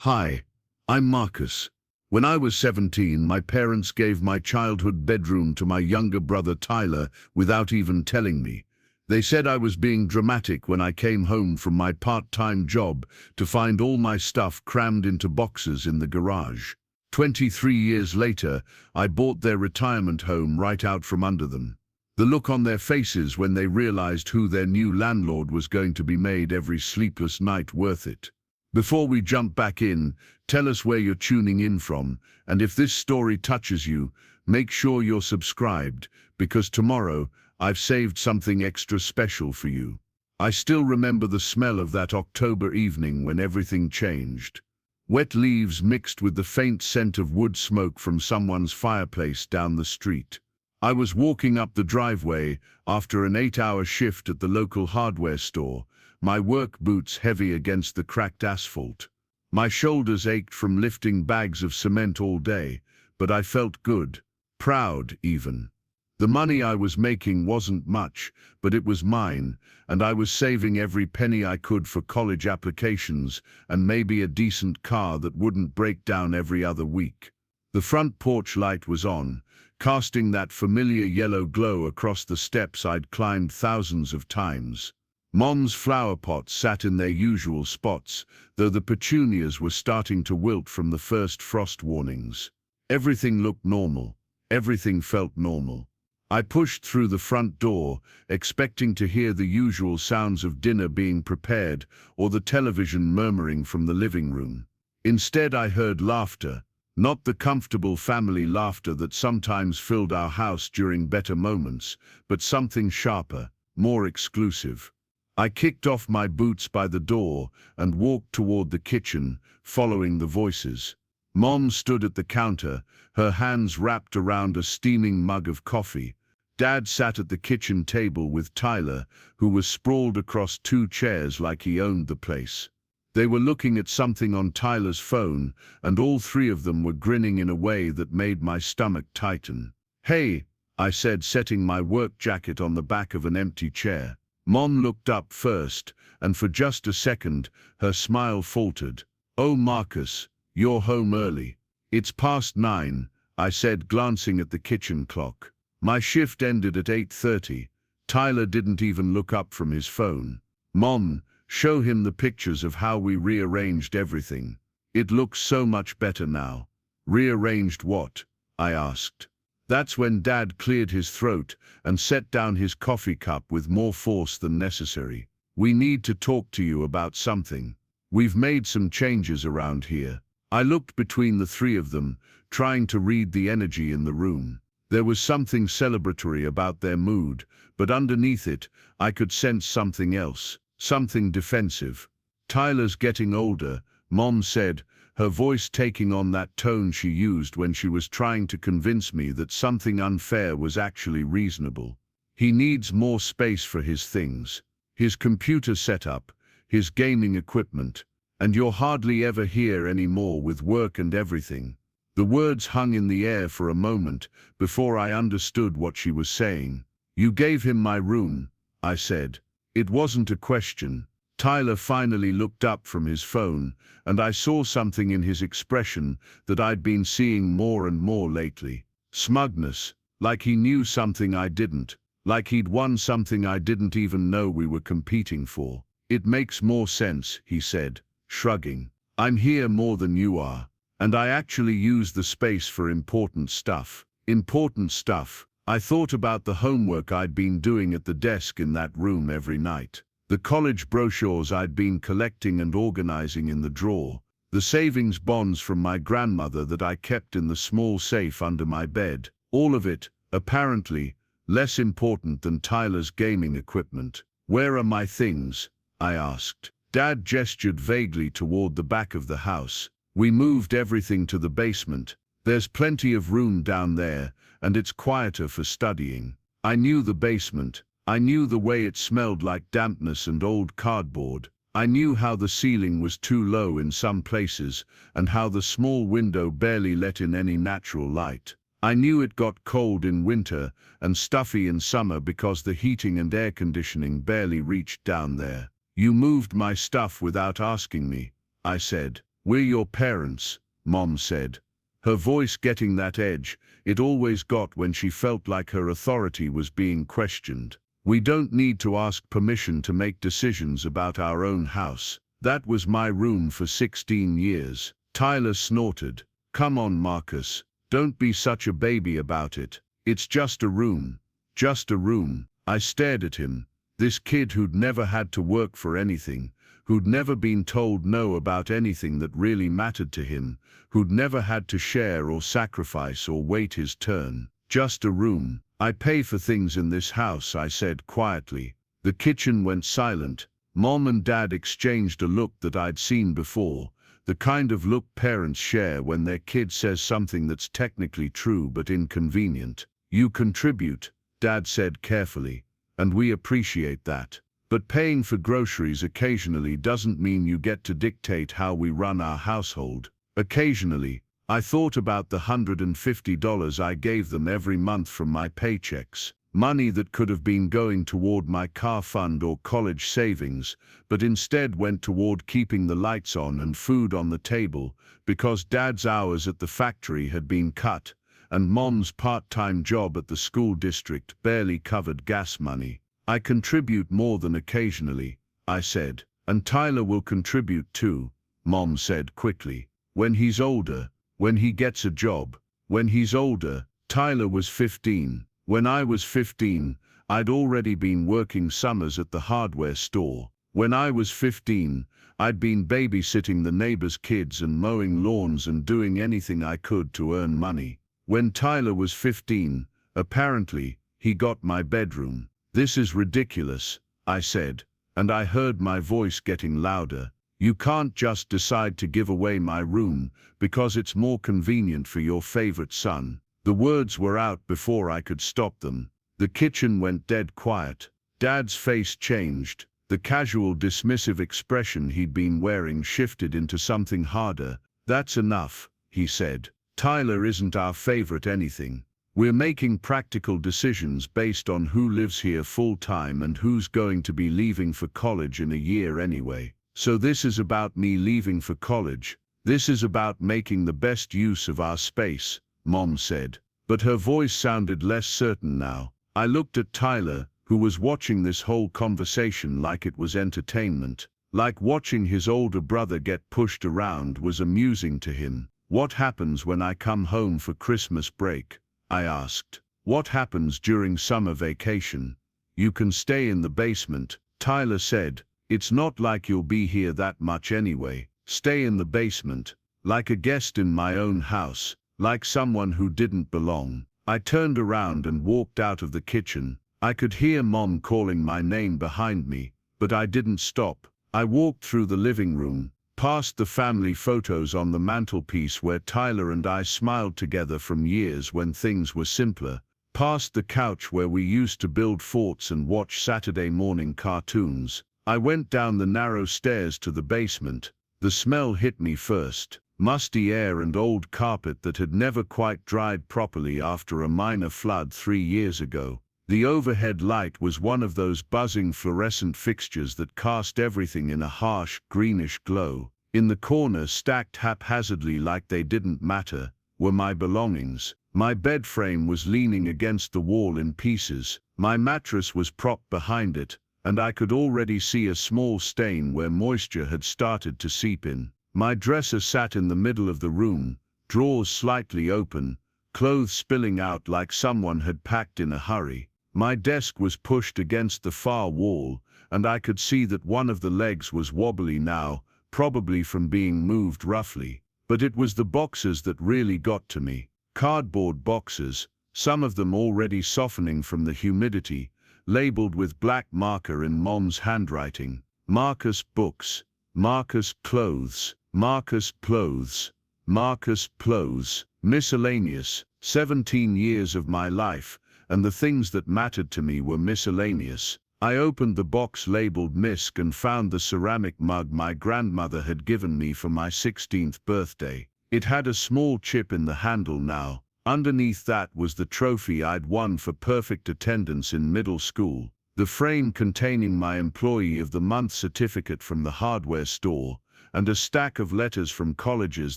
Hi, I'm Marcus. When I was 17, my parents gave my childhood bedroom to my younger brother Tyler without even telling me. They said I was being dramatic when I came home from my part-time job to find all my stuff crammed into boxes in the garage. 23 years later, I bought their retirement home right out from under them. The look on their faces when they realized who their new landlord was going to be made every sleepless night worth it. Before we jump back in, tell us where you're tuning in from, and if this story touches you, make sure you're subscribed, because tomorrow I've saved something extra special for you. I still remember the smell of that October evening when everything changed. Wet leaves mixed with the faint scent of wood smoke from someone's fireplace down the street. I was walking up the driveway after an 8-hour shift at the local hardware store, my work boots heavy against the cracked asphalt. My shoulders ached from lifting bags of cement all day, but I felt good, proud even. The money I was making wasn't much, but it was mine, and I was saving every penny I could for college applications and maybe a decent car that wouldn't break down every other week. The front porch light was on, casting that familiar yellow glow across the steps I'd climbed thousands of times. Mom's flower pots sat in their usual spots, though the petunias were starting to wilt from the first frost warnings. Everything looked normal. Everything felt normal. I pushed through the front door, expecting to hear the usual sounds of dinner being prepared or the television murmuring from the living room. Instead, I heard laughter. Not the comfortable family laughter that sometimes filled our house during better moments, but something sharper, more exclusive. I kicked off my boots by the door and walked toward the kitchen, following the voices. Mom stood at the counter, her hands wrapped around a steaming mug of coffee. Dad sat at the kitchen table with Tyler, who was sprawled across 2 chairs like he owned the place. They were looking at something on Tyler's phone, and all 3 of them were grinning in a way that made my stomach tighten. "Hey," I said, setting my work jacket on the back of an empty chair. Mom looked up first, and for just a second, her smile faltered. "Oh, Marcus, you're home early." "It's past 9, I said, glancing at the kitchen clock. My shift ended at 8:30. Tyler didn't even look up from his phone. "Mom, show him the pictures of how we rearranged everything. It looks so much better now." "Rearranged what?" I asked. That's when Dad cleared his throat and set down his coffee cup with more force than necessary. "We need to talk to you about something. We've made some changes around here." I looked between the 3 of them, trying to read the energy in the room. There was something celebratory about their mood, but underneath it, I could sense something else, something defensive. "Tyler's getting older," Mom said, her voice taking on that tone she used when she was trying to convince me that something unfair was actually reasonable. "He needs more space for his things, his computer setup, his gaming equipment, and you're hardly ever here anymore with work and everything." The words hung in the air for a moment before I understood what she was saying. "You gave him my room," I said. It wasn't a question. Tyler finally looked up from his phone, and I saw something in his expression that I'd been seeing more and more lately. Smugness, like he knew something I didn't, like he'd won something I didn't even know we were competing for. "It makes more sense," he said, shrugging. "I'm here more than you are, and I actually use the space for important stuff." Important stuff. I thought about the homework I'd been doing at the desk in that room every night. The college brochures I'd been collecting and organizing in the drawer. The savings bonds from my grandmother that I kept in the small safe under my bed. All of it, apparently, less important than Tyler's gaming equipment. "Where are my things?" I asked. Dad gestured vaguely toward the back of the house. "We moved everything to the basement. There's plenty of room down there, and it's quieter for studying." I knew the basement. I knew the way it smelled like dampness and old cardboard. I knew how the ceiling was too low in some places, and how the small window barely let in any natural light. I knew it got cold in winter and stuffy in summer because the heating and air conditioning barely reached down there. "You moved my stuff without asking me," I said. "We're your parents," Mom said, her voice getting that edge it always got when she felt like her authority was being questioned. "We don't need to ask permission to make decisions about our own house. That was my room for 16 years. Tyler snorted. "Come on, Marcus. Don't be such a baby about it. It's just a room. Just a room." I stared at him, this kid who'd never had to work for anything, who'd never been told no about anything that really mattered to him, who'd never had to share or sacrifice or wait his turn. "Just a room. I pay for things in this house," I said quietly. The kitchen went silent. Mom and Dad exchanged a look that I'd seen before, the kind of look parents share when their kid says something that's technically true but inconvenient. "You contribute," Dad said carefully, "and we appreciate that. But paying for groceries occasionally doesn't mean you get to dictate how we run our household." Occasionally, I thought about the $150 I gave them every month from my paychecks. Money that could have been going toward my car fund or college savings, but instead went toward keeping the lights on and food on the table because Dad's hours at the factory had been cut, and Mom's part-time job at the school district barely covered gas money. "I contribute more than occasionally," I said. "And Tyler will contribute too," Mom said quickly. "When he's older, when he gets a job." When he's older, Tyler was 15. When I was 15, I'd already been working summers at the hardware store. When I was 15, I'd been babysitting the neighbors' kids and mowing lawns and doing anything I could to earn money. When Tyler was 15, apparently, he got my bedroom. "This is ridiculous," I said, and I heard my voice getting louder. "You can't just decide to give away my room because it's more convenient for your favorite son." The words were out before I could stop them. The kitchen went dead quiet. Dad's face changed. The casual, dismissive expression he'd been wearing shifted into something harder. "That's enough," he said. "Tyler isn't our favorite anything. We're making practical decisions based on who lives here full-time and who's going to be leaving for college in a year anyway. So this is about me leaving for college. This is about making the best use of our space," Mom said. But her voice sounded less certain now. I looked at Tyler, who was watching this whole conversation like it was entertainment. Like watching his older brother get pushed around was amusing to him. "What happens when I come home for Christmas break?" I asked. "What happens during summer vacation?" "You can stay in the basement," Tyler said. "It's not like you'll be here that much anyway. Stay in the basement, like a guest in my own house, like someone who didn't belong." I turned around and walked out of the kitchen. I could hear Mom calling my name behind me, but I didn't stop. I walked through the living room, past the family photos on the mantelpiece where Tyler and I smiled together from years when things were simpler, past the couch where we used to build forts and watch Saturday morning cartoons. I went down the narrow stairs to the basement. The smell hit me first. Musty air and old carpet that had never quite dried properly after a minor flood 3 years ago. The overhead light was one of those buzzing fluorescent fixtures that cast everything in a harsh, greenish glow. In the corner, stacked haphazardly like they didn't matter, were my belongings. My bed frame was leaning against the wall in pieces. My mattress was propped behind it, and I could already see a small stain where moisture had started to seep in. My dresser sat in the middle of the room, drawers slightly open, clothes spilling out like someone had packed in a hurry. My desk was pushed against the far wall, and I could see that one of the legs was wobbly now, probably from being moved roughly. But it was the boxes that really got to me. Cardboard boxes, some of them already softening from the humidity, labeled with black marker in Mom's handwriting. Marcus books, Marcus clothes, Marcus clothes, Marcus clothes, miscellaneous. 17 years of my life, and the things that mattered to me were miscellaneous. I opened the box labeled Misk and found the ceramic mug my grandmother had given me for my 16th birthday. It had a small chip in the handle now. Underneath that was the trophy I'd won for perfect attendance in middle school. The frame containing my Employee of the Month certificate from the hardware store, and a stack of letters from colleges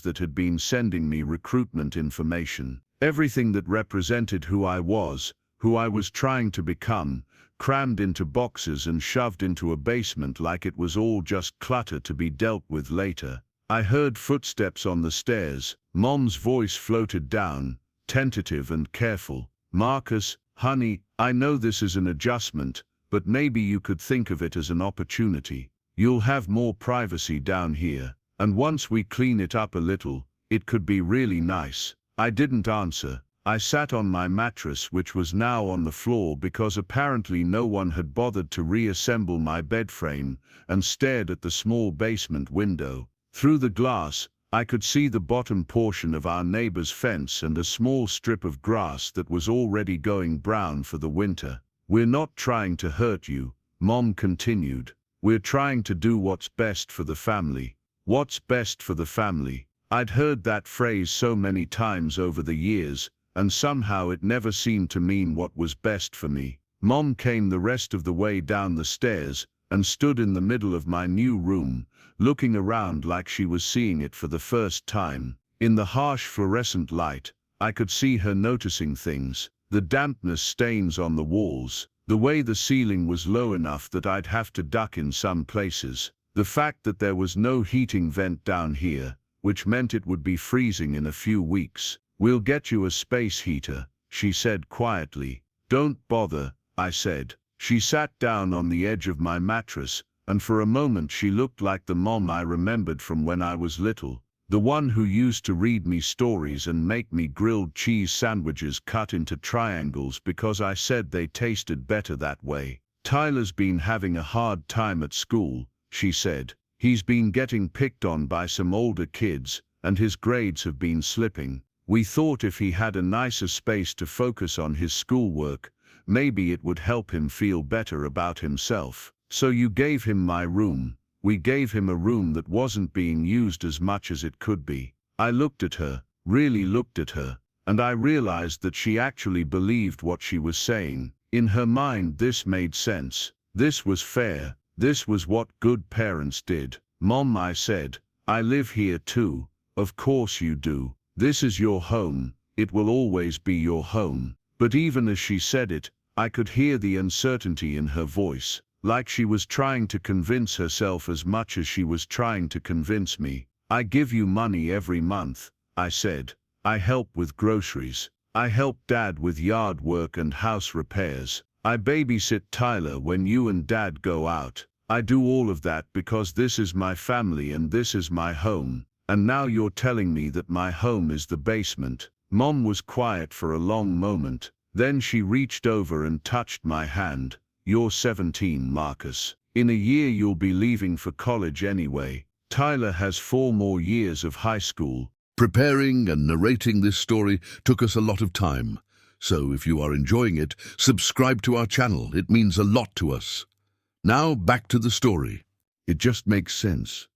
that had been sending me recruitment information. Everything that represented who I was trying to become, crammed into boxes and shoved into a basement like it was all just clutter to be dealt with later. I heard footsteps on the stairs. Mom's voice floated down, tentative and careful. "Marcus, honey, I know this is an adjustment, but maybe you could think of it as an opportunity. You'll have more privacy down here, and once we clean it up a little, it could be really nice." I didn't answer. I sat on my mattress, which was now on the floor because apparently no one had bothered to reassemble my bed frame, and stared at the small basement window. Through the glass, I could see the bottom portion of our neighbor's fence and a small strip of grass that was already going brown for the winter. "We're not trying to hurt you," Mom continued. "We're trying to do what's best for the family." What's best for the family? I'd heard that phrase so many times over the years, and somehow it never seemed to mean what was best for me. Mom came the rest of the way down the stairs and stood in the middle of my new room, looking around like she was seeing it for the first time. In the harsh fluorescent light, I could see her noticing things: the dampness stains on the walls, the way the ceiling was low enough that I'd have to duck in some places, the fact that there was no heating vent down here, which meant it would be freezing in a few weeks. "We'll get you a space heater," she said quietly. "Don't bother," I said. She sat down on the edge of my mattress, and for a moment she looked like the mom I remembered from when I was little, the one who used to read me stories and make me grilled cheese sandwiches cut into triangles because I said they tasted better that way. "Tyler's been having a hard time at school," she said. "He's been getting picked on by some older kids, and his grades have been slipping. We thought if he had a nicer space to focus on his schoolwork, maybe it would help him feel better about himself. So you gave him my room." We gave him a room that wasn't being used as much as it could be. I looked at her, really looked at her, and I realized that she actually believed what she was saying. In her mind, this made sense. This was fair. This was what good parents did. "Mom," I said, "I live here too." "Of course you do. This is your home. It will always be your home." But even as she said it, I could hear the uncertainty in her voice, like she was trying to convince herself as much as she was trying to convince me. "I give you money every month," I said. "I help with groceries. I help Dad with yard work and house repairs. I babysit Tyler when you and Dad go out. I do all of that because this is my family and this is my home. And now you're telling me that my home is the basement." Mom was quiet for a long moment. Then she reached over and touched my hand. "You're 17, Marcus. In a year you'll be leaving for college anyway. Tyler has 4 more years of high school." Preparing and narrating this story took us a lot of time. So if you are enjoying it, subscribe to our channel. It means a lot to us. Now back to the story. It just makes sense.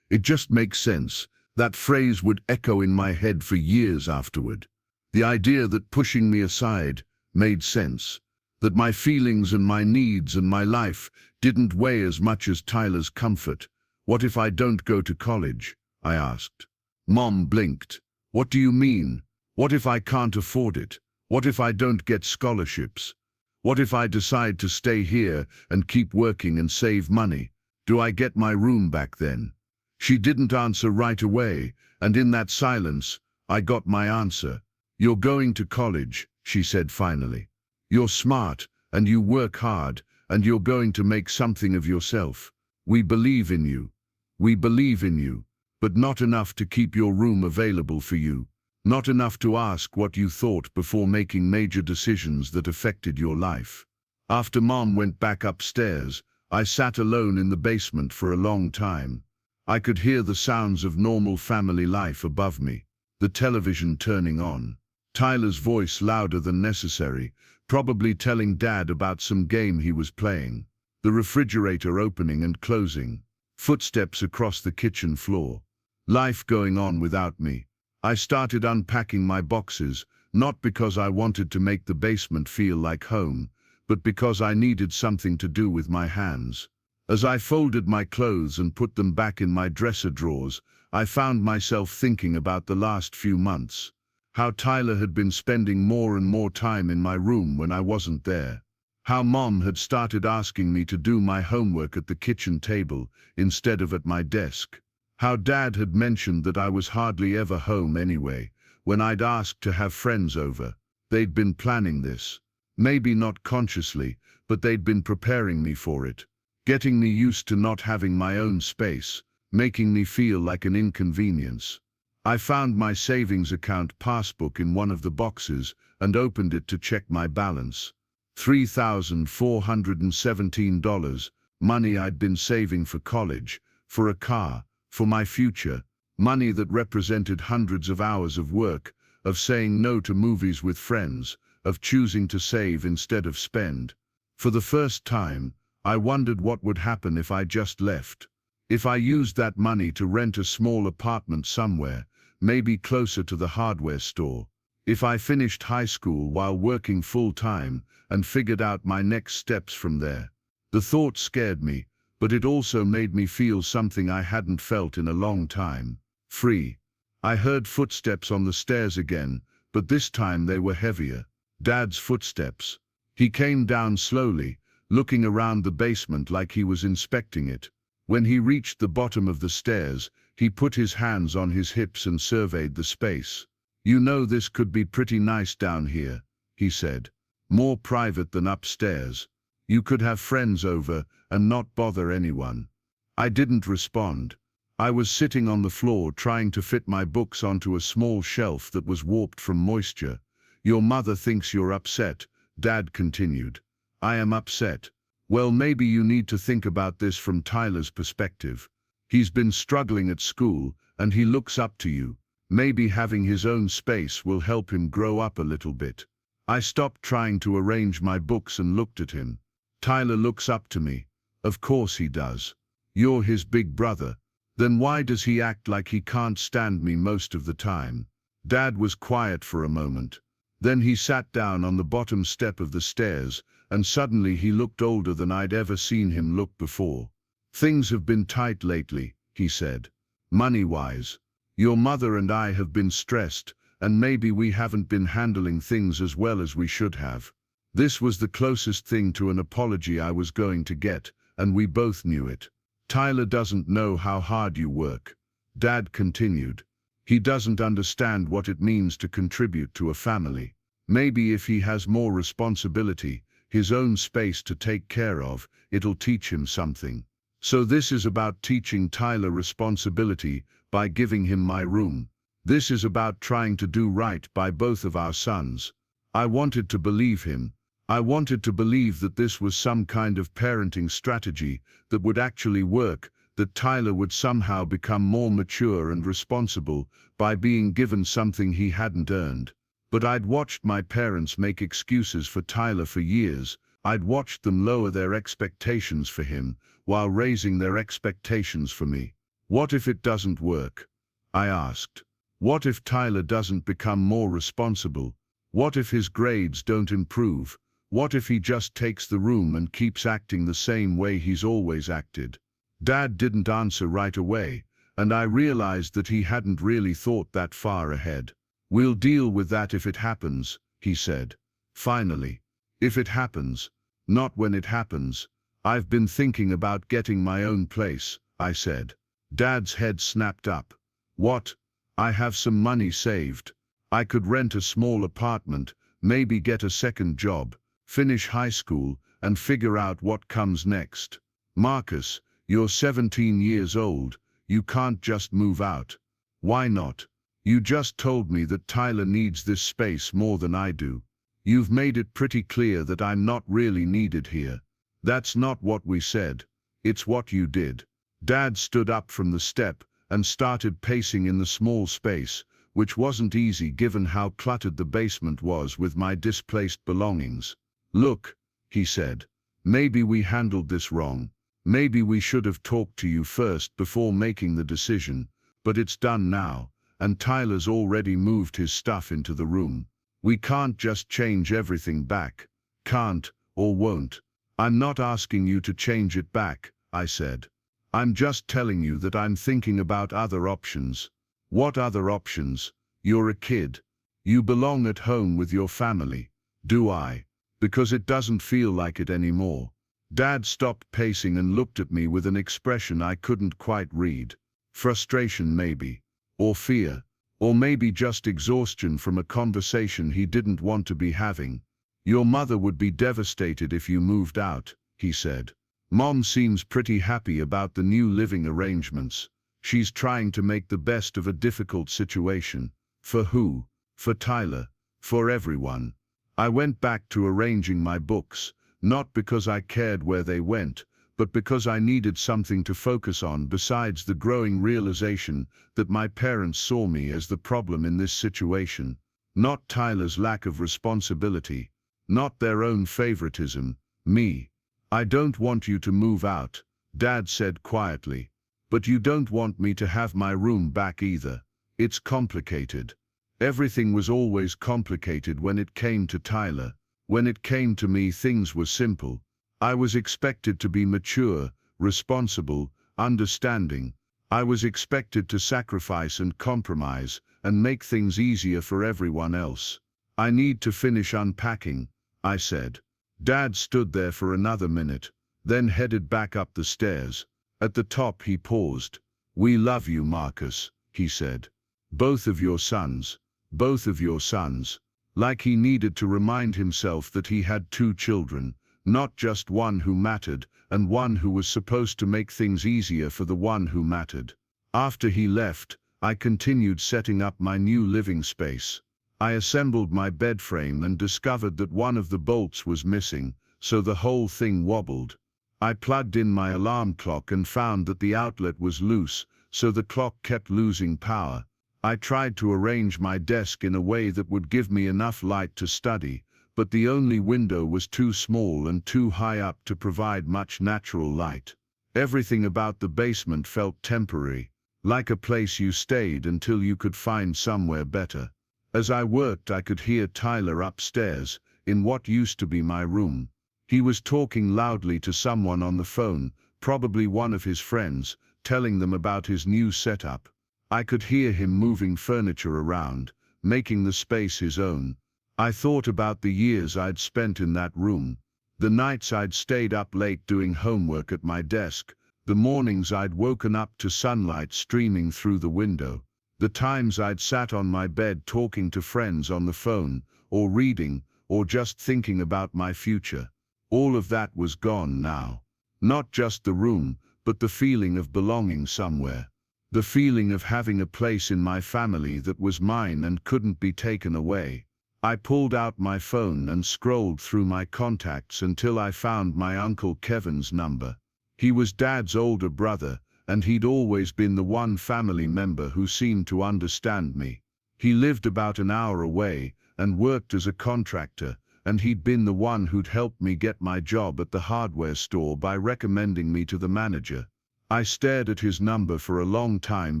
It just makes sense. That phrase would echo in my head for years afterward. The idea that pushing me aside made sense. That my feelings and my needs and my life didn't weigh as much as Tyler's comfort. "What if I don't go to college?" I asked. Mom blinked. "What do you mean? What if I can't afford it? What if I don't get scholarships? What if I decide to stay here and keep working and save money? Do I get my room back then?" She didn't answer right away, and in that silence, I got my answer. "You're going to college," she said finally. "You're smart, and you work hard, and you're going to make something of yourself. We believe in you. We believe in you, but not enough to keep your room available for you. Not enough to ask what you thought before making major decisions that affected your life." After Mom went back upstairs, I sat alone in the basement for a long time. I could hear the sounds of normal family life above me, the television turning on, Tyler's voice louder than necessary, probably telling Dad about some game he was playing, the refrigerator opening and closing, footsteps across the kitchen floor. Life going on without me. I started unpacking my boxes, not because I wanted to make the basement feel like home, but because I needed something to do with my hands. As I folded my clothes and put them back in my dresser drawers, I found myself thinking about the last few months. How Tyler had been spending more and more time in my room when I wasn't there. How Mom had started asking me to do my homework at the kitchen table instead of at my desk. How Dad had mentioned that I was hardly ever home anyway, when I'd asked to have friends over. They'd been planning this. Maybe not consciously, but they'd been preparing me for it. Getting me used to not having my own space, making me feel like an inconvenience. I found my savings account passbook in one of the boxes and opened it to check my balance. $3,417, money I'd been saving for college, for a car, for my future, money that represented hundreds of hours of work, of saying no to movies with friends, of choosing to save instead of spend. For the first time, I wondered what would happen if I just left. If I used that money to rent a small apartment somewhere, maybe closer to the hardware store. If I finished high school while working full-time and figured out my next steps from there. The thought scared me, but it also made me feel something I hadn't felt in a long time. Free. I heard footsteps on the stairs again, but this time they were heavier. Dad's footsteps. He came down slowly, looking around the basement like he was inspecting it. When he reached the bottom of the stairs, he put his hands on his hips and surveyed the space. "You know, this could be pretty nice down here," he said. "More private than upstairs. You could have friends over and not bother anyone." I didn't respond. I was sitting on the floor trying to fit my books onto a small shelf that was warped from moisture. "Your mother thinks you're upset," Dad continued. "I am upset. Well, maybe you need to think about this from Tyler's perspective. He's been struggling at school, and he looks up to you. Maybe having his own space will help him grow up a little bit." I stopped trying to arrange my books and looked at him. "Tyler looks up to me." "Of course he does. You're his big brother. Then why does he act like he can't stand me most of the time?" Dad was quiet for a moment. Then he sat down on the bottom step of the stairs, and suddenly he looked older than I'd ever seen him look before. "Things have been tight lately," he said. "Money-wise. Your mother and I have been stressed, and maybe we haven't been handling things as well as we should have." This was the closest thing to an apology I was going to get, and we both knew it. "Tyler doesn't know how hard you work," Dad continued. "He doesn't understand what it means to contribute to a family. Maybe if he has more responsibility, his own space to take care of, it'll teach him something. So this is about teaching Tyler responsibility by giving him my room. This is about trying to do right by both of our sons." I wanted to believe him. I wanted to believe that this was some kind of parenting strategy that would actually work, that Tyler would somehow become more mature and responsible by being given something he hadn't earned. But I'd watched my parents make excuses for Tyler for years. I'd watched them lower their expectations for him while raising their expectations for me. What if it doesn't work? I asked. What if Tyler doesn't become more responsible? What if his grades don't improve? What if he just takes the room and keeps acting the same way he's always acted? Dad didn't answer right away, and I realized that he hadn't really thought that far ahead. "We'll deal with that if it happens," he said. Finally. "If it happens, not when it happens. I've been thinking about getting my own place," I said. Dad's head snapped up. "What?" "I have some money saved. I could rent a small apartment, maybe get a second job, finish high school, and figure out what comes next." "Marcus, you're 17 years old. You can't just move out." "Why not? You just told me that Tyler needs this space more than I do. You've made it pretty clear that I'm not really needed here." "That's not what we said. It's what you did." Dad stood up from the step and started pacing in the small space, which wasn't easy given how cluttered the basement was with my displaced belongings. "Look," he said, "maybe we handled this wrong. Maybe we should have talked to you first before making the decision, but it's done now, and Tyler's already moved his stuff into the room. We can't just change everything back. Can't or won't. I'm not asking you to change it back. I said. I'm just telling you that I'm thinking about other options. What other options? You're a kid. You belong at home with your family. Do I? Because it doesn't feel like it anymore. Dad stopped pacing and looked at me with an expression I couldn't quite read. Frustration maybe. Or fear. Or maybe just exhaustion from a conversation he didn't want to be having. Your mother would be devastated if you moved out, he said. Mom seems pretty happy about the new living arrangements. She's trying to make the best of a difficult situation. For who? For Tyler. For everyone. I went back to arranging my books, not because I cared where they went, but because I needed something to focus on besides the growing realization that my parents saw me as the problem in this situation. Not Tyler's lack of responsibility. Not their own favoritism. Me. I don't want you to move out, Dad said quietly. But you don't want me to have my room back either. It's complicated. Everything was always complicated when it came to Tyler. When it came to me, things were simple. I was expected to be mature, responsible, understanding. I was expected to sacrifice and compromise and make things easier for everyone else. I need to finish unpacking, I said. Dad stood there for another minute, then headed back up the stairs. At the top he paused. We love you, Marcus, he said. Both of your sons. Both of your sons. Like he needed to remind himself that he had two children, not just one who mattered, and one who was supposed to make things easier for the one who mattered. After he left, I continued setting up my new living space. I assembled my bed frame and discovered that one of the bolts was missing, so the whole thing wobbled. I plugged in my alarm clock and found that the outlet was loose, so the clock kept losing power. I tried to arrange my desk in a way that would give me enough light to study, but the only window was too small and too high up to provide much natural light. Everything about the basement felt temporary, like a place you stayed until you could find somewhere better. As I worked, I could hear Tyler upstairs, in what used to be my room. He was talking loudly to someone on the phone, probably one of his friends, telling them about his new setup. I could hear him moving furniture around, making the space his own. I thought about the years I'd spent in that room, the nights I'd stayed up late doing homework at my desk, the mornings I'd woken up to sunlight streaming through the window, the times I'd sat on my bed talking to friends on the phone, or reading, or just thinking about my future. All of that was gone now. Not just the room, but the feeling of belonging somewhere. The feeling of having a place in my family that was mine and couldn't be taken away. I pulled out my phone and scrolled through my contacts until I found my Uncle Kevin's number. He was Dad's older brother, and he'd always been the one family member who seemed to understand me. He lived about an hour away and worked as a contractor, and he'd been the one who'd helped me get my job at the hardware store by recommending me to the manager. I stared at his number for a long time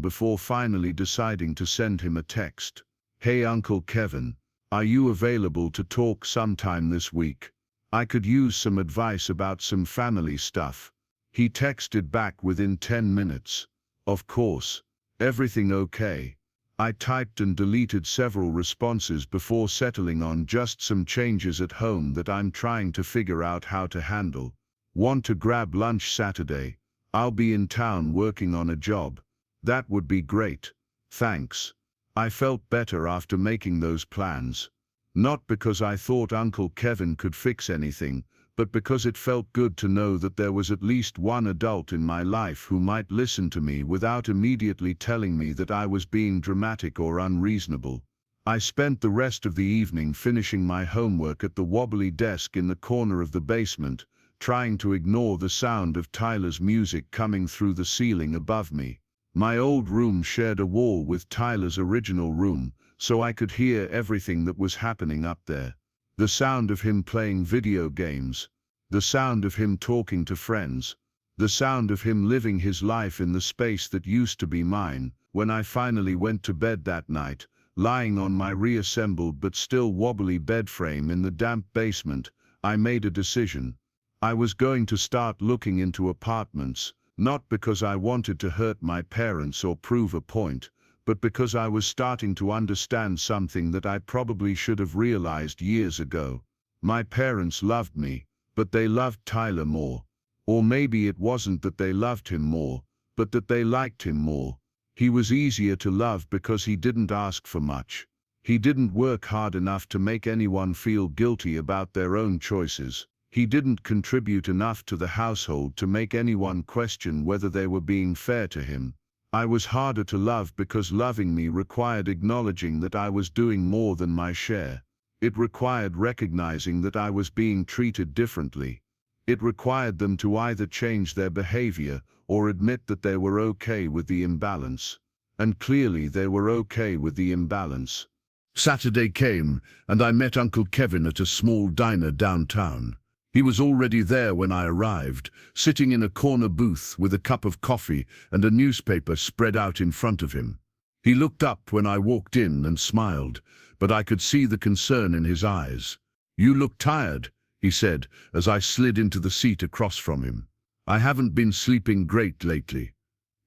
before finally deciding to send him a text. Hey Uncle Kevin, are you available to talk sometime this week? I could use some advice about some family stuff. He texted back within 10 minutes. Of course. Everything okay? I typed and deleted several responses before settling on just some changes at home that I'm trying to figure out how to handle. Want to grab lunch Saturday? I'll be in town working on a job. That would be great. Thanks. I felt better after making those plans. Not because I thought Uncle Kevin could fix anything, but because it felt good to know that there was at least one adult in my life who might listen to me without immediately telling me that I was being dramatic or unreasonable. I spent the rest of the evening finishing my homework at the wobbly desk in the corner of the basement, trying to ignore the sound of Tyler's music coming through the ceiling above me. My old room shared a wall with Tyler's original room, so I could hear everything that was happening up there. The sound of him playing video games, the sound of him talking to friends, the sound of him living his life in the space that used to be mine. When I finally went to bed that night, lying on my reassembled but still wobbly bed frame in the damp basement, I made a decision. I was going to start looking into apartments, not because I wanted to hurt my parents or prove a point, but because I was starting to understand something that I probably should have realized years ago. My parents loved me, but they loved Tyler more. Or maybe it wasn't that they loved him more, but that they liked him more. He was easier to love because he didn't ask for much. He didn't work hard enough to make anyone feel guilty about their own choices. He didn't contribute enough to the household to make anyone question whether they were being fair to him. I was harder to love because loving me required acknowledging that I was doing more than my share. It required recognizing that I was being treated differently. It required them to either change their behavior or admit that they were okay with the imbalance. And clearly they were okay with the imbalance. Saturday came, and I met Uncle Kevin at a small diner downtown. He was already there when I arrived, sitting in a corner booth with a cup of coffee and a newspaper spread out in front of him. He looked up when I walked in and smiled, but I could see the concern in his eyes. "You look tired," he said, as I slid into the seat across from him. "I haven't been sleeping great lately.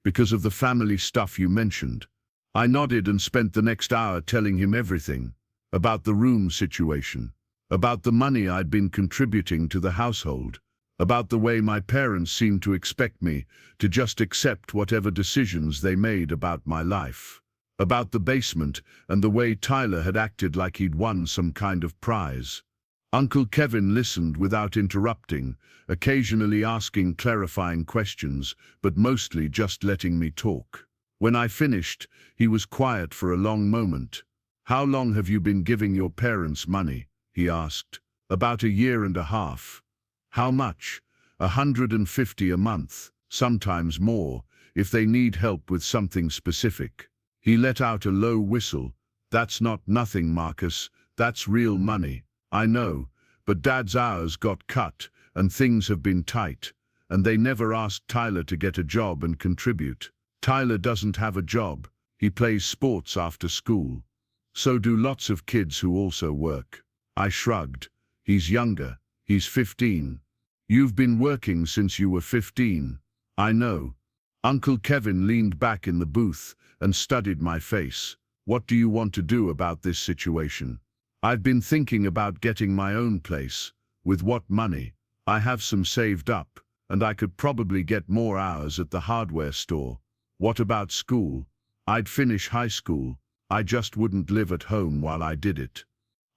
Because of the family stuff you mentioned." I nodded and spent the next hour telling him everything. About the room situation. About the money I'd been contributing to the household. About the way my parents seemed to expect me to just accept whatever decisions they made about my life. About the basement and the way Tyler had acted like he'd won some kind of prize. Uncle Kevin listened without interrupting, occasionally asking clarifying questions, but mostly just letting me talk. When I finished, he was quiet for a long moment. "How long have you been giving your parents money?" he asked. "About a year and a half." "How much?" "150 a month, sometimes more, if they need help with something specific." He let out a low whistle. "That's not nothing, Marcus. That's real money." "I know, but Dad's hours got cut, and things have been tight, and they never asked Tyler to get a job and contribute." "Tyler doesn't have a job. He plays sports after school. So do lots of kids who also work." I shrugged. "He's younger. He's 15. You've been working since you were 15. "I know." Uncle Kevin leaned back in the booth and studied my face. "What do you want to do about this situation?" "I've been thinking about getting my own place. With what money? I have some saved up, and I could probably get more hours at the hardware store." "What about school?" "I'd finish high school. I just wouldn't live at home while I did it."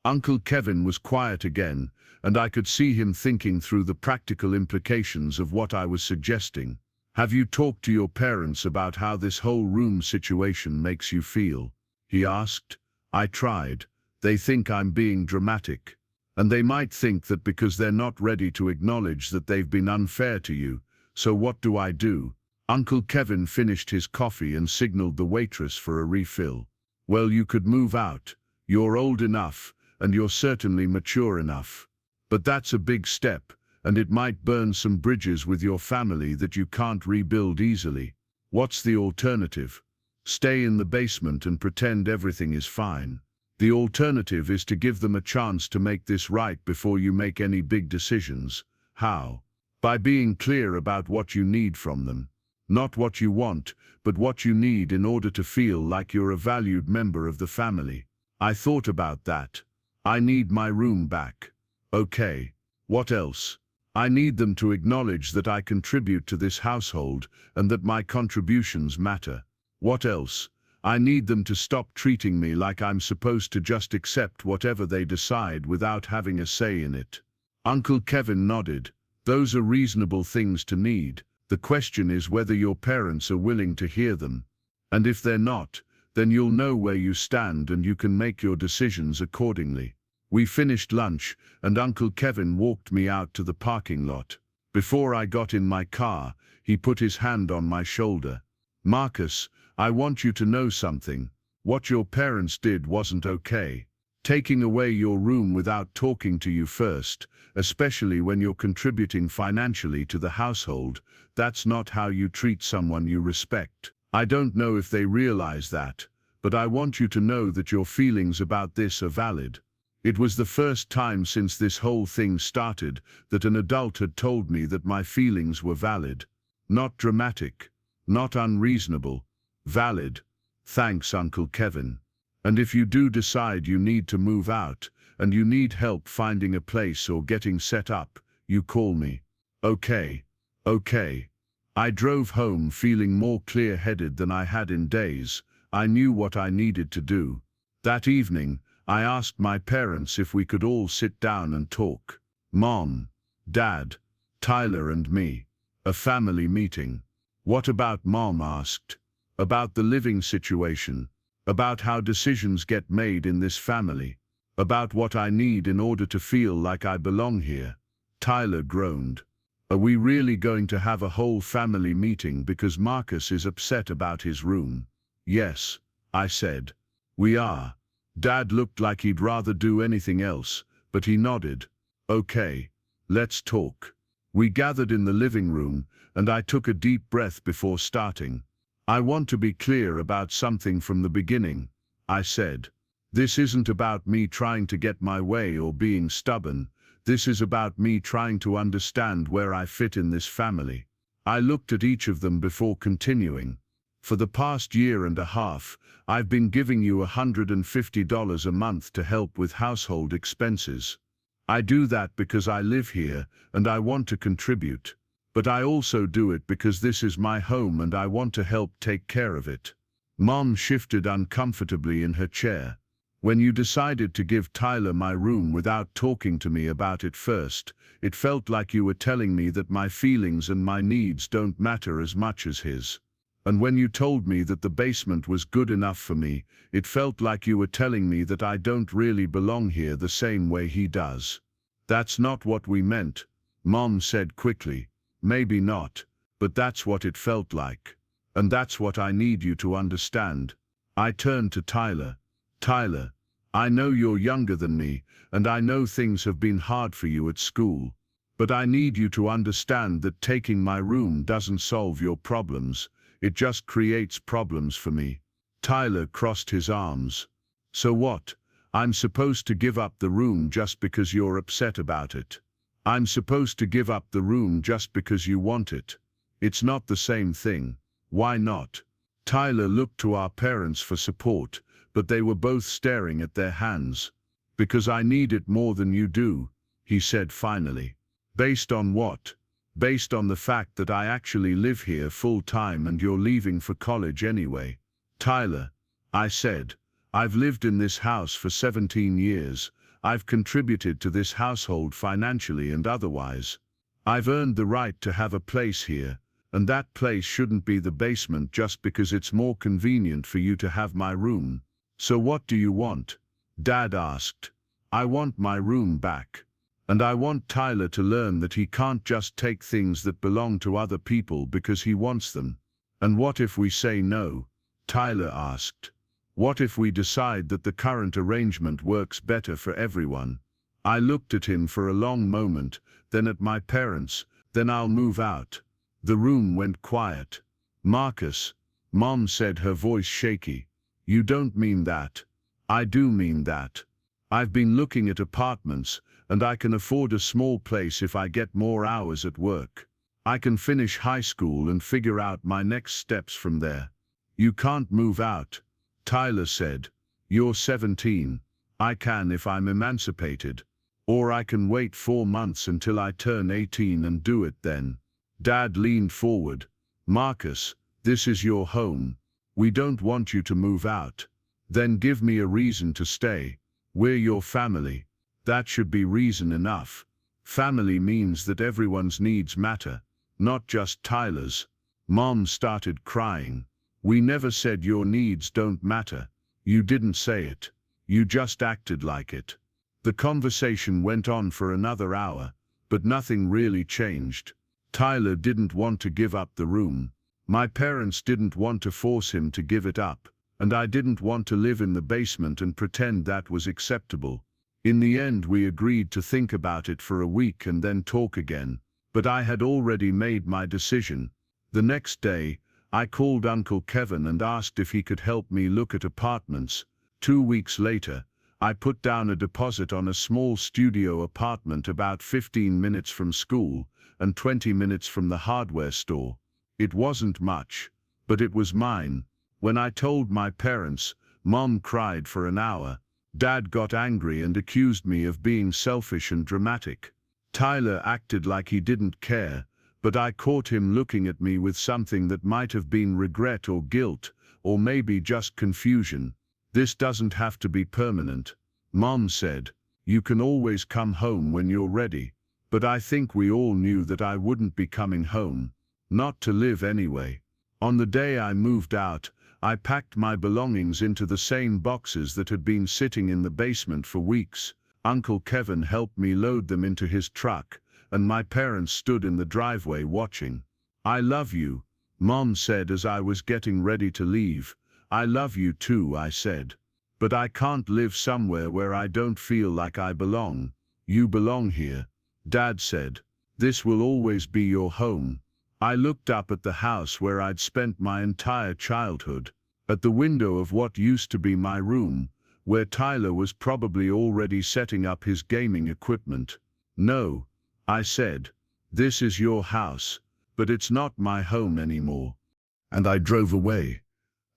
Uncle Kevin was quiet again, and I could see him thinking through the practical implications of what I was suggesting. "Have you talked to your parents about how this whole room situation makes you feel?" he asked. I tried. "They think I'm being dramatic. And they might think that because they're not ready to acknowledge that they've been unfair to you. So what do I do?" Uncle Kevin finished his coffee and signaled the waitress for a refill. "Well, you could move out. You're old enough, and you're certainly mature enough. But that's a big step, and it might burn some bridges with your family that you can't rebuild easily. What's the alternative? Stay in the basement and pretend everything is fine. The alternative is to give them a chance to make this right before you make any big decisions." "How?" "By being clear about what you need from them. Not what you want, but what you need in order to feel like you're a valued member of the family." I thought about that. "I need my room back." "Okay. What else?" "I need them to acknowledge that I contribute to this household and that my contributions matter." "What else?" "I need them to stop treating me like I'm supposed to just accept whatever they decide without having a say in it." Uncle Kevin nodded. "Those are reasonable things to need. The question is whether your parents are willing to hear them. And if they're not, then you'll know where you stand and you can make your decisions accordingly." We finished lunch, and Uncle Kevin walked me out to the parking lot. Before I got in my car, he put his hand on my shoulder. "Marcus, I want you to know something. What your parents did wasn't okay. Taking away your room without talking to you first, especially when you're contributing financially to the household, that's not how you treat someone you respect. I don't know if they realize that, but I want you to know that your feelings about this are valid. It was the first time since this whole thing started that an adult had told me that my feelings were valid. Not dramatic, not unreasonable, valid. Thanks, Uncle Kevin. And if you do decide you need to move out, and you need help finding a place or getting set up, you call me. Okay. I drove home feeling more clear-headed than I had in days. I knew what I needed to do. That evening, I asked my parents if we could all sit down and talk. Mom, Dad, Tyler and me. A family meeting. What about, Mom asked. About the living situation. About how decisions get made in this family. About what I need in order to feel like I belong here. Tyler groaned. Are we really going to have a whole family meeting because Marcus is upset about his room? Yes, I said. We are. Dad looked like he'd rather do anything else, but he nodded. Okay, let's talk. We gathered in the living room, and I took a deep breath before starting. I want to be clear about something from the beginning, I said. This isn't about me trying to get my way or being stubborn. This is about me trying to understand where I fit in this family. I looked at each of them before continuing. For the past year and a half, I've been giving you $150 a month to help with household expenses. I do that because I live here and I want to contribute. But I also do it because this is my home and I want to help take care of it. Mom shifted uncomfortably in her chair. When you decided to give Tyler my room without talking to me about it first, it felt like you were telling me that my feelings and my needs don't matter as much as his. And when you told me that the basement was good enough for me, it felt like you were telling me that I don't really belong here the same way he does. That's not what we meant, Mom said quickly. Maybe not, but that's what it felt like. And that's what I need you to understand. I turned to Tyler. Tyler, I know you're younger than me, and I know things have been hard for you at school. But I need you to understand that taking my room doesn't solve your problems. It just creates problems for me. Tyler crossed his arms. So what? I'm supposed to give up the room just because you're upset about it. I'm supposed to give up the room just because you want it. It's not the same thing. Why not? Tyler looked to our parents for support, but they were both staring at their hands. Because I need it more than you do, he said finally. Based on what? Based on the fact that I actually live here full-time and you're leaving for college anyway. Tyler, I said, I've lived in this house for 17 years. I've contributed to this household financially and otherwise. I've earned the right to have a place here, and that place shouldn't be the basement just because it's more convenient for you to have my room. So what do you want? Dad asked. I want my room back. And I want Tyler to learn that he can't just take things that belong to other people because he wants them. And what if we say no? Tyler asked. What if we decide that the current arrangement works better for everyone? I looked at him for a long moment, then at my parents, then I'll move out. The room went quiet. Marcus, Mom said, her voice shaky. You don't mean that. I do mean that. I've been looking at apartments, and I can afford a small place if I get more hours at work. I can finish high school and figure out my next steps from there. You can't move out, Tyler said. You're 17. I can if I'm emancipated. Or I can wait 4 months until I turn 18 and do it then. Dad leaned forward. Marcus, this is your home. We don't want you to move out. Then give me a reason to stay. We're your family. That should be reason enough. Family means that everyone's needs matter, not just Tyler's. Mom started crying. We never said your needs don't matter. You didn't say it. You just acted like it. The conversation went on for another hour, but nothing really changed. Tyler didn't want to give up the room. My parents didn't want to force him to give it up, and I didn't want to live in the basement and pretend that was acceptable. In the end, we agreed to think about it for a week and then talk again, but I had already made my decision. The next day, I called Uncle Kevin and asked if he could help me look at apartments. 2 weeks later, I put down a deposit on a small studio apartment about 15 minutes from school and 20 minutes from the hardware store. It wasn't much, but it was mine. When I told my parents, Mom cried for an hour. Dad got angry and accused me of being selfish and dramatic. Tyler acted like he didn't care, but I caught him looking at me with something that might have been regret or guilt, or maybe just confusion. "This doesn't have to be permanent," Mom said. "You can always come home when you're ready." But I think we all knew that I wouldn't be coming home. Not to live anyway. On the day I moved out, I packed my belongings into the same boxes that had been sitting in the basement for weeks. Uncle Kevin helped me load them into his truck, and my parents stood in the driveway watching. "I love you," Mom said as I was getting ready to leave. "I love you too," I said. "But I can't live somewhere where I don't feel like I belong." "You belong here," Dad said. "This will always be your home." I looked up at the house where I'd spent my entire childhood, at the window of what used to be my room, where Tyler was probably already setting up his gaming equipment. "No," I said, "this is your house, but it's not my home anymore." And I drove away.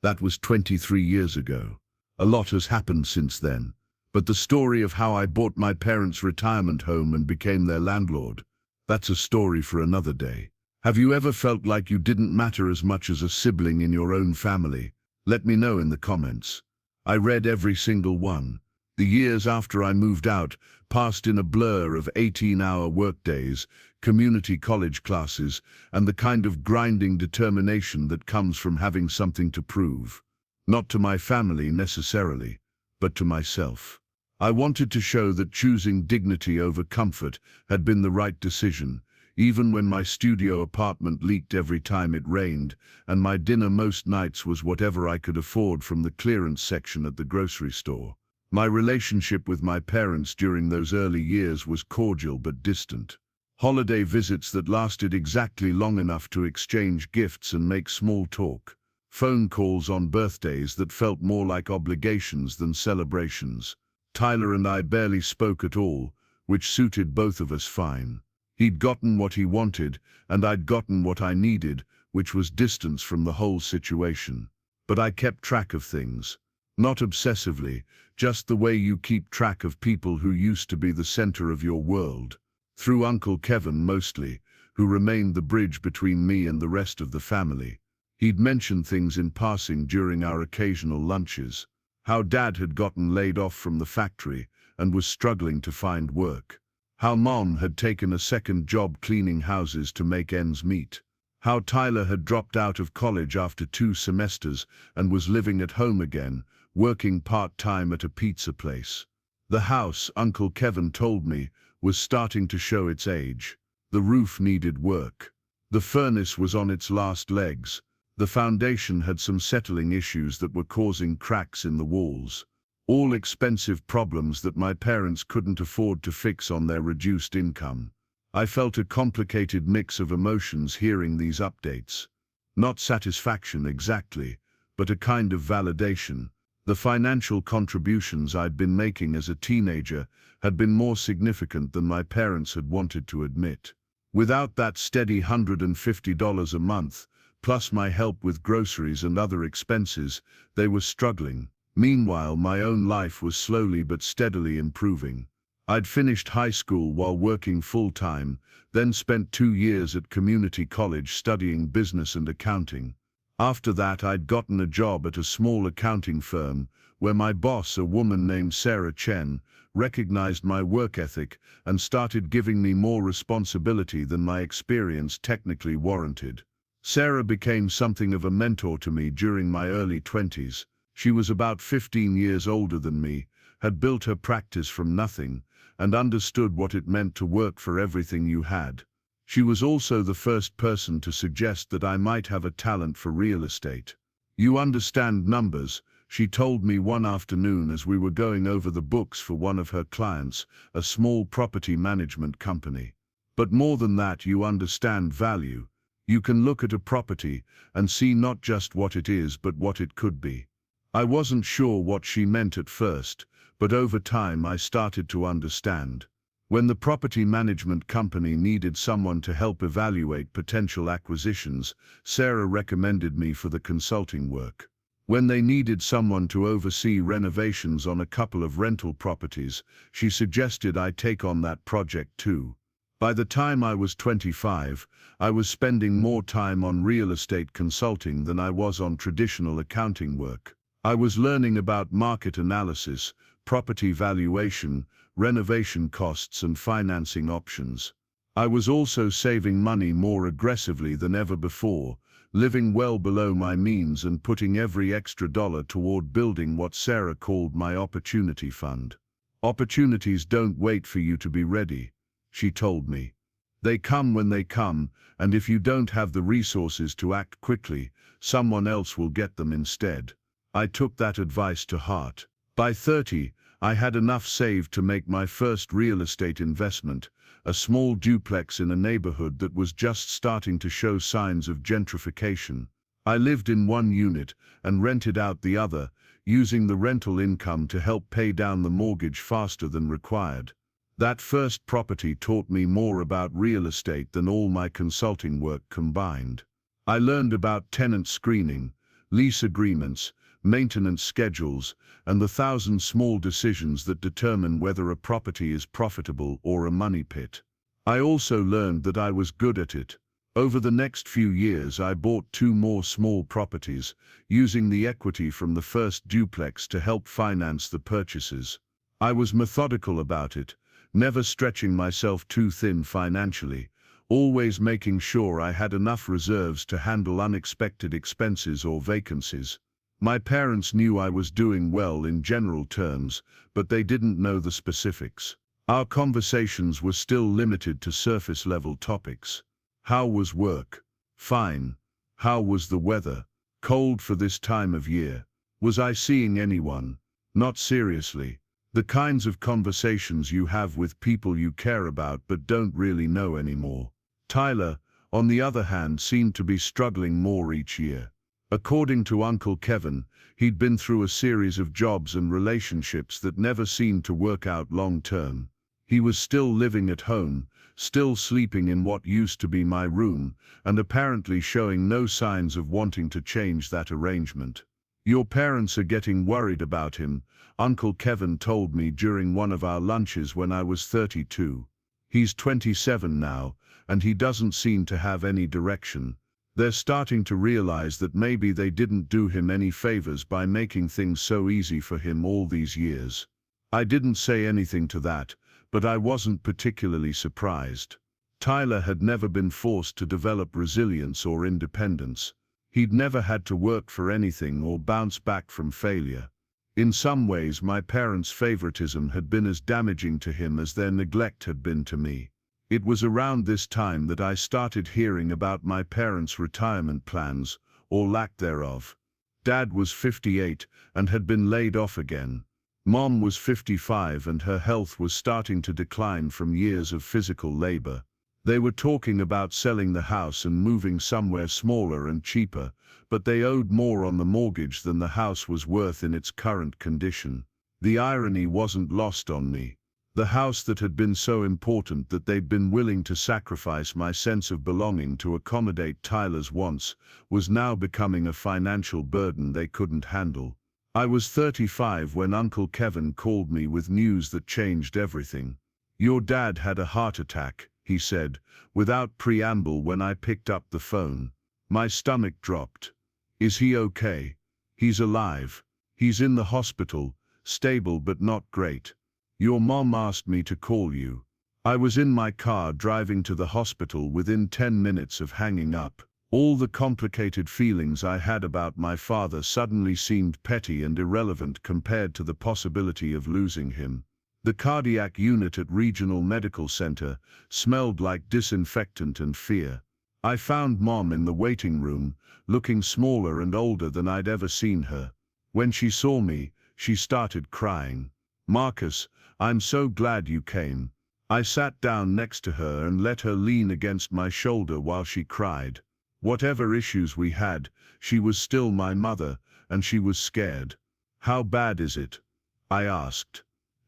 That was 23 years ago. A lot has happened since then, but the story of how I bought my parents' retirement home and became their landlord, that's a story for another day. Have you ever felt like you didn't matter as much as a sibling in your own family? Let me know in the comments. I read every single one. The years after I moved out passed in a blur of 18-hour workdays, community college classes, and the kind of grinding determination that comes from having something to prove. Not to my family necessarily, but to myself. I wanted to show that choosing dignity over comfort had been the right decision, even when my studio apartment leaked every time it rained, and my dinner most nights was whatever I could afford from the clearance section at the grocery store. My relationship with my parents during those early years was cordial but distant. Holiday visits that lasted exactly long enough to exchange gifts and make small talk. Phone calls on birthdays that felt more like obligations than celebrations. Tyler and I barely spoke at all, which suited both of us fine. He'd gotten what he wanted, and I'd gotten what I needed, which was distance from the whole situation. But I kept track of things. Not obsessively, just the way you keep track of people who used to be the center of your world. Through Uncle Kevin mostly, who remained the bridge between me and the rest of the family. He'd mentioned things in passing during our occasional lunches. How Dad had gotten laid off from the factory and was struggling to find work. How Mom had taken a second job cleaning houses to make ends meet. How Tyler had dropped out of college after 2 semesters and was living at home again, working part-time at a pizza place. The house, Uncle Kevin told me, was starting to show its age. The roof needed work. The furnace was on its last legs. The foundation had some settling issues that were causing cracks in the walls. All expensive problems that my parents couldn't afford to fix on their reduced income. I felt a complicated mix of emotions hearing these updates. Not satisfaction exactly, but a kind of validation. The financial contributions I'd been making as a teenager had been more significant than my parents had wanted to admit. Without that steady $150 a month, plus my help with groceries and other expenses, they were struggling. Meanwhile, my own life was slowly but steadily improving. I'd finished high school while working full-time, then spent 2 years at community college studying business and accounting. After that, I'd gotten a job at a small accounting firm, where my boss, a woman named Sarah Chen, recognized my work ethic and started giving me more responsibility than my experience technically warranted. Sarah became something of a mentor to me during my early 20s. She was about 15 years older than me, had built her practice from nothing, and understood what it meant to work for everything you had. She was also the first person to suggest that I might have a talent for real estate. "You understand numbers," she told me one afternoon as we were going over the books for one of her clients, a small property management company. "But more than that, you understand value. You can look at a property and see not just what it is but what it could be." I wasn't sure what she meant at first, But over time I started to understand. When the property management company needed someone to help evaluate potential acquisitions, Sarah recommended me for the consulting work. When they needed someone to oversee renovations on a couple of rental properties, she suggested I take on that project too. By the time I was 25, I was spending more time on real estate consulting than I was on traditional accounting work. I was learning about market analysis, property valuation, renovation costs and financing options. I was also saving money more aggressively than ever before, living well below my means and putting every extra dollar toward building what Sarah called my opportunity fund. Opportunities don't wait for you to be ready, she told me. They come when they come, and if you don't have the resources to act quickly, someone else will get them instead. I took that advice to heart. By 30, I had enough saved to make my first real estate investment, a small duplex in a neighborhood that was just starting to show signs of gentrification. I lived in one unit and rented out the other, using the rental income to help pay down the mortgage faster than required. That first property taught me more about real estate than all my consulting work combined. I learned about tenant screening, lease agreements, maintenance schedules, and the 1,000 small decisions that determine whether a property is profitable or a money pit. I also learned that I was good at it. Over the next few years, I bought 2 more small properties, using the equity from the first duplex to help finance the purchases. I was methodical about it, never stretching myself too thin financially, always making sure I had enough reserves to handle unexpected expenses or vacancies. My parents knew I was doing well in general terms, but they didn't know the specifics. Our conversations were still limited to surface-level topics. How was work? Fine. How was the weather? Cold for this time of year. Was I seeing anyone? Not seriously. The kinds of conversations you have with people you care about but don't really know anymore. Tyler, on the other hand, seemed to be struggling more each year. According to Uncle Kevin, he'd been through a series of jobs and relationships that never seemed to work out long-term. He was still living at home, still sleeping in what used to be my room, and apparently showing no signs of wanting to change that arrangement. "Your parents are getting worried about him," Uncle Kevin told me during one of our lunches when I was 32. "He's 27 now, and he doesn't seem to have any direction. They're starting to realize that maybe they didn't do him any favors by making things so easy for him all these years." I didn't say anything to that, but I wasn't particularly surprised. Tyler had never been forced to develop resilience or independence. He'd never had to work for anything or bounce back from failure. In some ways, my parents' favoritism had been as damaging to him as their neglect had been to me. It was around this time that I started hearing about my parents' retirement plans, or lack thereof. Dad was 58 and had been laid off again. Mom was 55 and her health was starting to decline from years of physical labor. They were talking about selling the house and moving somewhere smaller and cheaper, but they owed more on the mortgage than the house was worth in its current condition. The irony wasn't lost on me. The house that had been so important that they'd been willing to sacrifice my sense of belonging to accommodate Tyler's wants was now becoming a financial burden they couldn't handle. I was 35 when Uncle Kevin called me with news that changed everything. "Your dad had a heart attack," he said, without preamble when I picked up the phone. My stomach dropped. "Is he okay?" "He's alive. He's in the hospital, stable but not great. Your mom asked me to call you." I was in my car driving to the hospital within 10 minutes of hanging up. All the complicated feelings I had about my father suddenly seemed petty and irrelevant compared to the possibility of losing him. The cardiac unit at Regional Medical Center smelled like disinfectant and fear. I found Mom in the waiting room, looking smaller and older than I'd ever seen her. When she saw me, she started crying. "Marcus, I'm so glad you came." I sat down next to her and let her lean against my shoulder while she cried. Whatever issues we had, she was still my mother, and she was scared. "How bad is it?" I asked.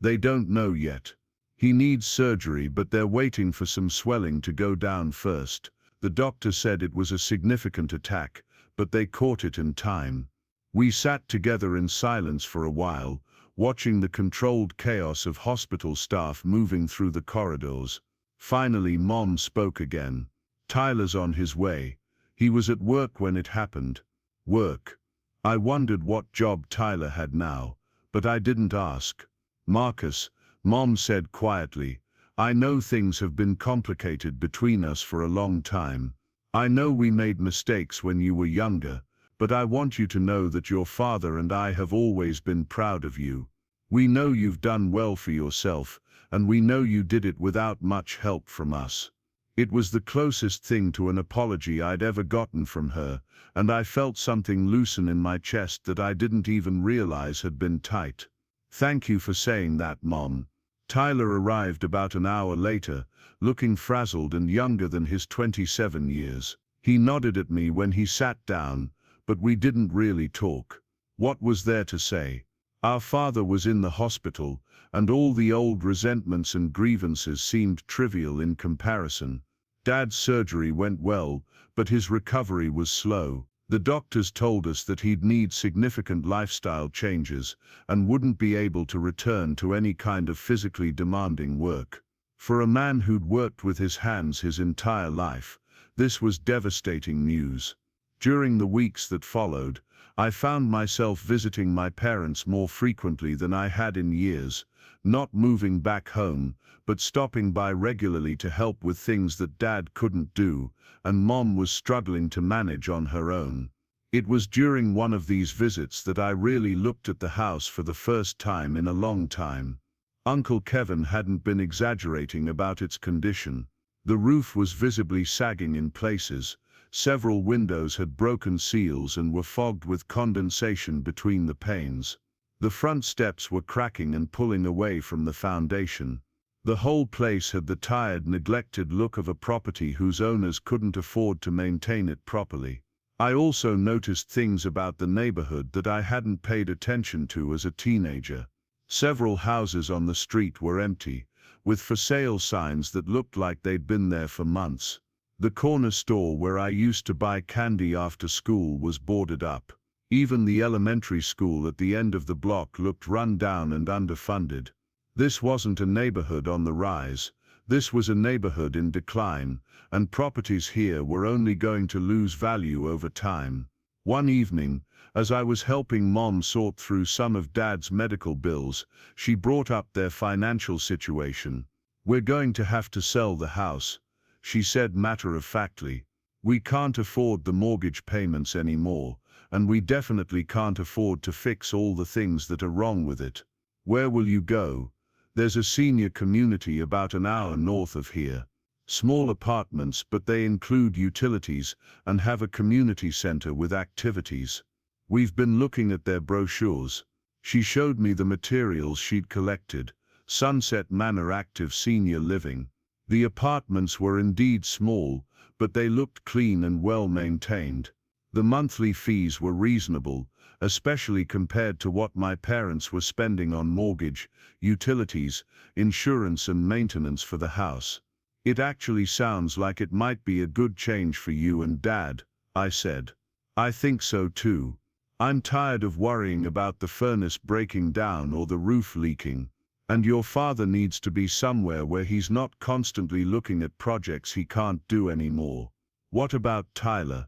They don't know yet. He needs surgery, but they're waiting for some swelling to go down first. The doctor said it was a significant attack, but they caught it in time. We sat together in silence for a while, watching the controlled chaos of hospital staff moving through the corridors. Finally, Mom spoke again. Tyler's on his way. He was at work when it happened. Work. I wondered what job Tyler had now, but I didn't ask. Marcus, Mom said quietly, I know things have been complicated between us for a long time. I know we made mistakes when you were younger, but I want you to know that your father and I have always been proud of you. We know you've done well for yourself, and we know you did it without much help from us. It was the closest thing to an apology I'd ever gotten from her, and I felt something loosen in my chest that I didn't even realize had been tight. Thank you for saying that, Mom. Tyler arrived about an hour later, looking frazzled and younger than his 27 years. He nodded at me when he sat down, but we didn't really talk. What was there to say? Our father was in the hospital, and all the old resentments and grievances seemed trivial in comparison. Dad's surgery went well, but his recovery was slow. The doctors told us that he'd need significant lifestyle changes and wouldn't be able to return to any kind of physically demanding work. For a man who'd worked with his hands his entire life, this was devastating news. During the weeks that followed, I found myself visiting my parents more frequently than I had in years, not moving back home, but stopping by regularly to help with things that Dad couldn't do, and Mom was struggling to manage on her own. It was during one of these visits that I really looked at the house for the first time in a long time. Uncle Kevin hadn't been exaggerating about its condition. The roof was visibly sagging in places, several windows had broken seals and were fogged with condensation between the panes. The front steps were cracking and pulling away from the foundation. The whole place had the tired, neglected look of a property whose owners couldn't afford to maintain it properly. I also noticed things about the neighborhood that I hadn't paid attention to as a teenager. Several houses on the street were empty, with for sale signs that looked like they'd been there for months. The corner store where I used to buy candy after school was boarded up. Even the elementary school at the end of the block looked run down and underfunded. This wasn't a neighborhood on the rise, this was a neighborhood in decline, and properties here were only going to lose value over time. One evening, as I was helping Mom sort through some of Dad's medical bills, she brought up their financial situation. We're going to have to sell the house, she said matter-of-factly. We can't afford the mortgage payments anymore, and we definitely can't afford to fix all the things that are wrong with it. Where will you go? There's a senior community about an hour north of here. Small apartments, but they include utilities and have a community center with activities. We've been looking at their brochures. She showed me the materials she'd collected. Sunset Manor Active Senior Living. The apartments were indeed small, but they looked clean and well maintained. The monthly fees were reasonable, especially compared to what my parents were spending on mortgage, utilities, insurance and maintenance for the house. It actually sounds like it might be a good change for you and Dad, I said. I think so too. I'm tired of worrying about the furnace breaking down or the roof leaking. And your father needs to be somewhere where he's not constantly looking at projects he can't do anymore. What about Tyler?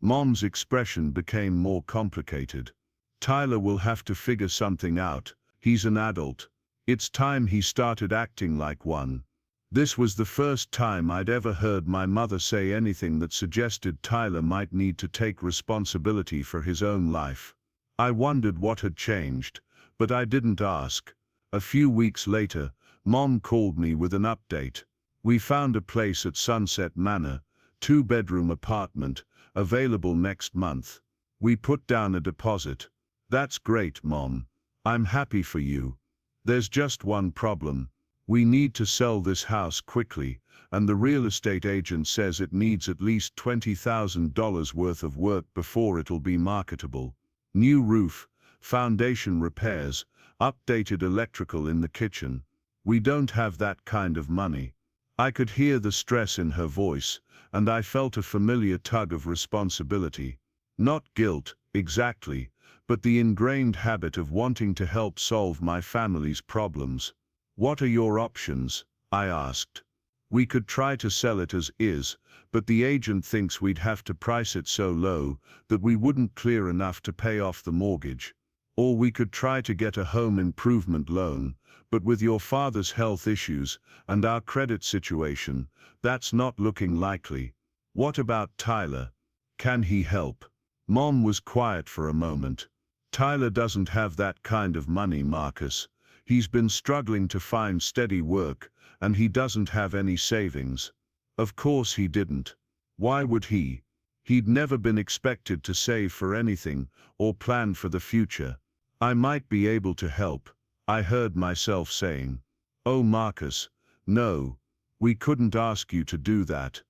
Mom's expression became more complicated. Tyler will have to figure something out. He's an adult. It's time he started acting like one. This was the first time I'd ever heard my mother say anything that suggested Tyler might need to take responsibility for his own life. I wondered what had changed, but I didn't ask. A few weeks later, Mom called me with an update. We found a place at Sunset Manor, 2-bedroom apartment, available next month. We put down a deposit. That's great, Mom. I'm happy for you. There's just one problem. We need to sell this house quickly, and the real estate agent says it needs at least $20,000 worth of work before it'll be marketable. New roof, foundation repairs, Updated electrical in the kitchen. We don't have that kind of money. I could hear the stress in her voice, and I felt a familiar tug of responsibility. Not guilt, exactly, but the ingrained habit of wanting to help solve my family's problems. What are your options? I asked. We could try to sell it as is, but the agent thinks we'd have to price it so low that we wouldn't clear enough to pay off the mortgage. Or we could try to get a home improvement loan, but with your father's health issues and our credit situation, that's not looking likely. What about Tyler? Can he help? Mom was quiet for a moment. Tyler doesn't have that kind of money, Marcus. He's been struggling to find steady work, and he doesn't have any savings. Of course he didn't. Why would he? He'd never been expected to save for anything or plan for the future. I might be able to help, I heard myself saying. Oh, Marcus, no, we couldn't ask you to do that.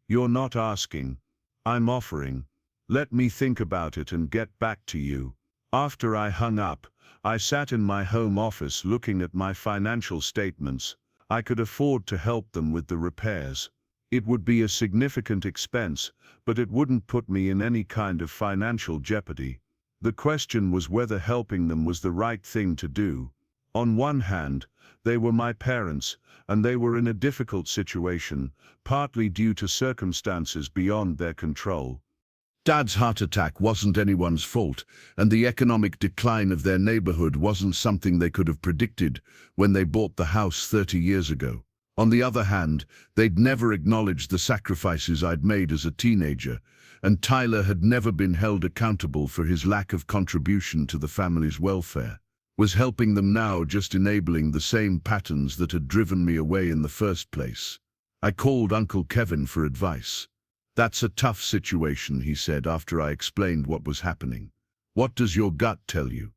You're not asking. I'm offering. Let me think about it and get back to you. After I hung up, I sat in my home office looking at my financial statements. I could afford to help them with the repairs. It would be a significant expense, but it wouldn't put me in any kind of financial jeopardy. The question was whether helping them was the right thing to do. On one hand, they were my parents, and they were in a difficult situation, partly due to circumstances beyond their control. Dad's heart attack wasn't anyone's fault, and the economic decline of their neighborhood wasn't something they could have predicted when they bought the house 30 years ago. On the other hand, they'd never acknowledged the sacrifices I'd made as a teenager, and Tyler had never been held accountable for his lack of contribution to the family's welfare. Was helping them now just enabling the same patterns that had driven me away in the first place? I called Uncle Kevin for advice. That's a tough situation, he said after I explained what was happening. What does your gut tell you?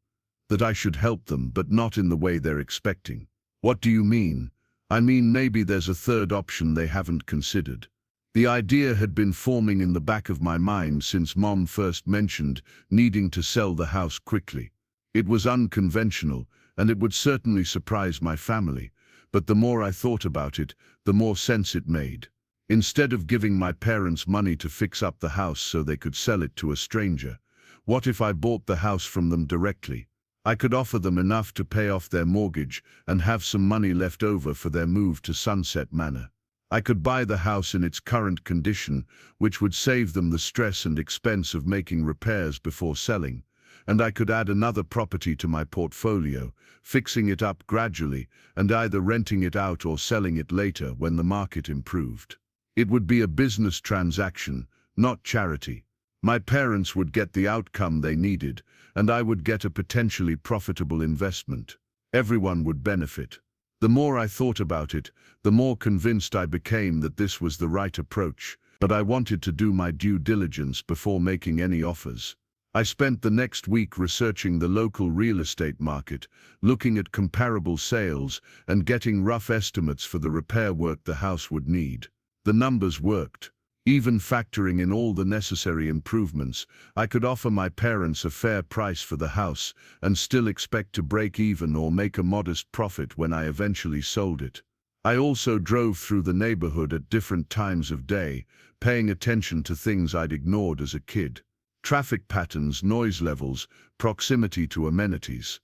That I should help them, but not in the way they're expecting. What do you mean? I mean, maybe there's a third option they haven't considered. The idea had been forming in the back of my mind since Mom first mentioned needing to sell the house quickly. It was unconventional, and it would certainly surprise my family, but the more I thought about it, the more sense it made. Instead of giving my parents money to fix up the house so they could sell it to a stranger, what if I bought the house from them directly? I could offer them enough to pay off their mortgage and have some money left over for their move to Sunset Manor. I could buy the house in its current condition, which would save them the stress and expense of making repairs before selling, and I could add another property to my portfolio, fixing it up gradually and either renting it out or selling it later when the market improved. It would be a business transaction, not charity. My parents would get the outcome they needed, and I would get a potentially profitable investment. Everyone would benefit. The more I thought about it, the more convinced I became that this was the right approach, but I wanted to do my due diligence before making any offers. I spent the next week researching the local real estate market, looking at comparable sales, and getting rough estimates for the repair work the house would need. The numbers worked. Even factoring in all the necessary improvements, I could offer my parents a fair price for the house and still expect to break even or make a modest profit when I eventually sold it. I also drove through the neighborhood at different times of day, paying attention to things I'd ignored as a kid. Traffic patterns, noise levels, proximity to amenities.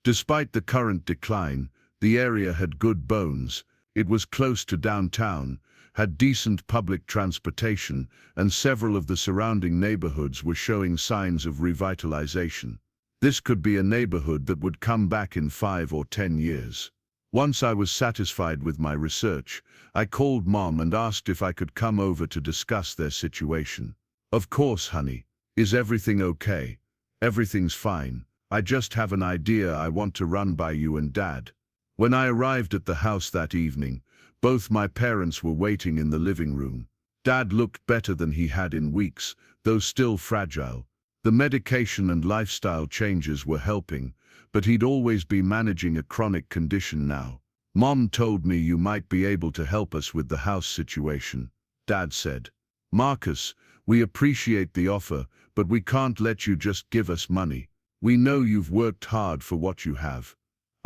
Despite the current decline, the area had good bones. It was close to downtown, had decent public transportation, and several of the surrounding neighborhoods were showing signs of revitalization. This could be a neighborhood that would come back in 5 or 10 years. Once I was satisfied with my research, I called Mom and asked if I could come over to discuss their situation. Of course, honey. Is everything okay? Everything's fine. I just have an idea I want to run by you and Dad. When I arrived at the house that evening, both my parents were waiting in the living room. Dad looked better than he had in weeks, though still fragile. The medication and lifestyle changes were helping, but he'd always be managing a chronic condition now. Mom told me you might be able to help us with the house situation, Dad said. Marcus, we appreciate the offer, but we can't let you just give us money. We know you've worked hard for what you have.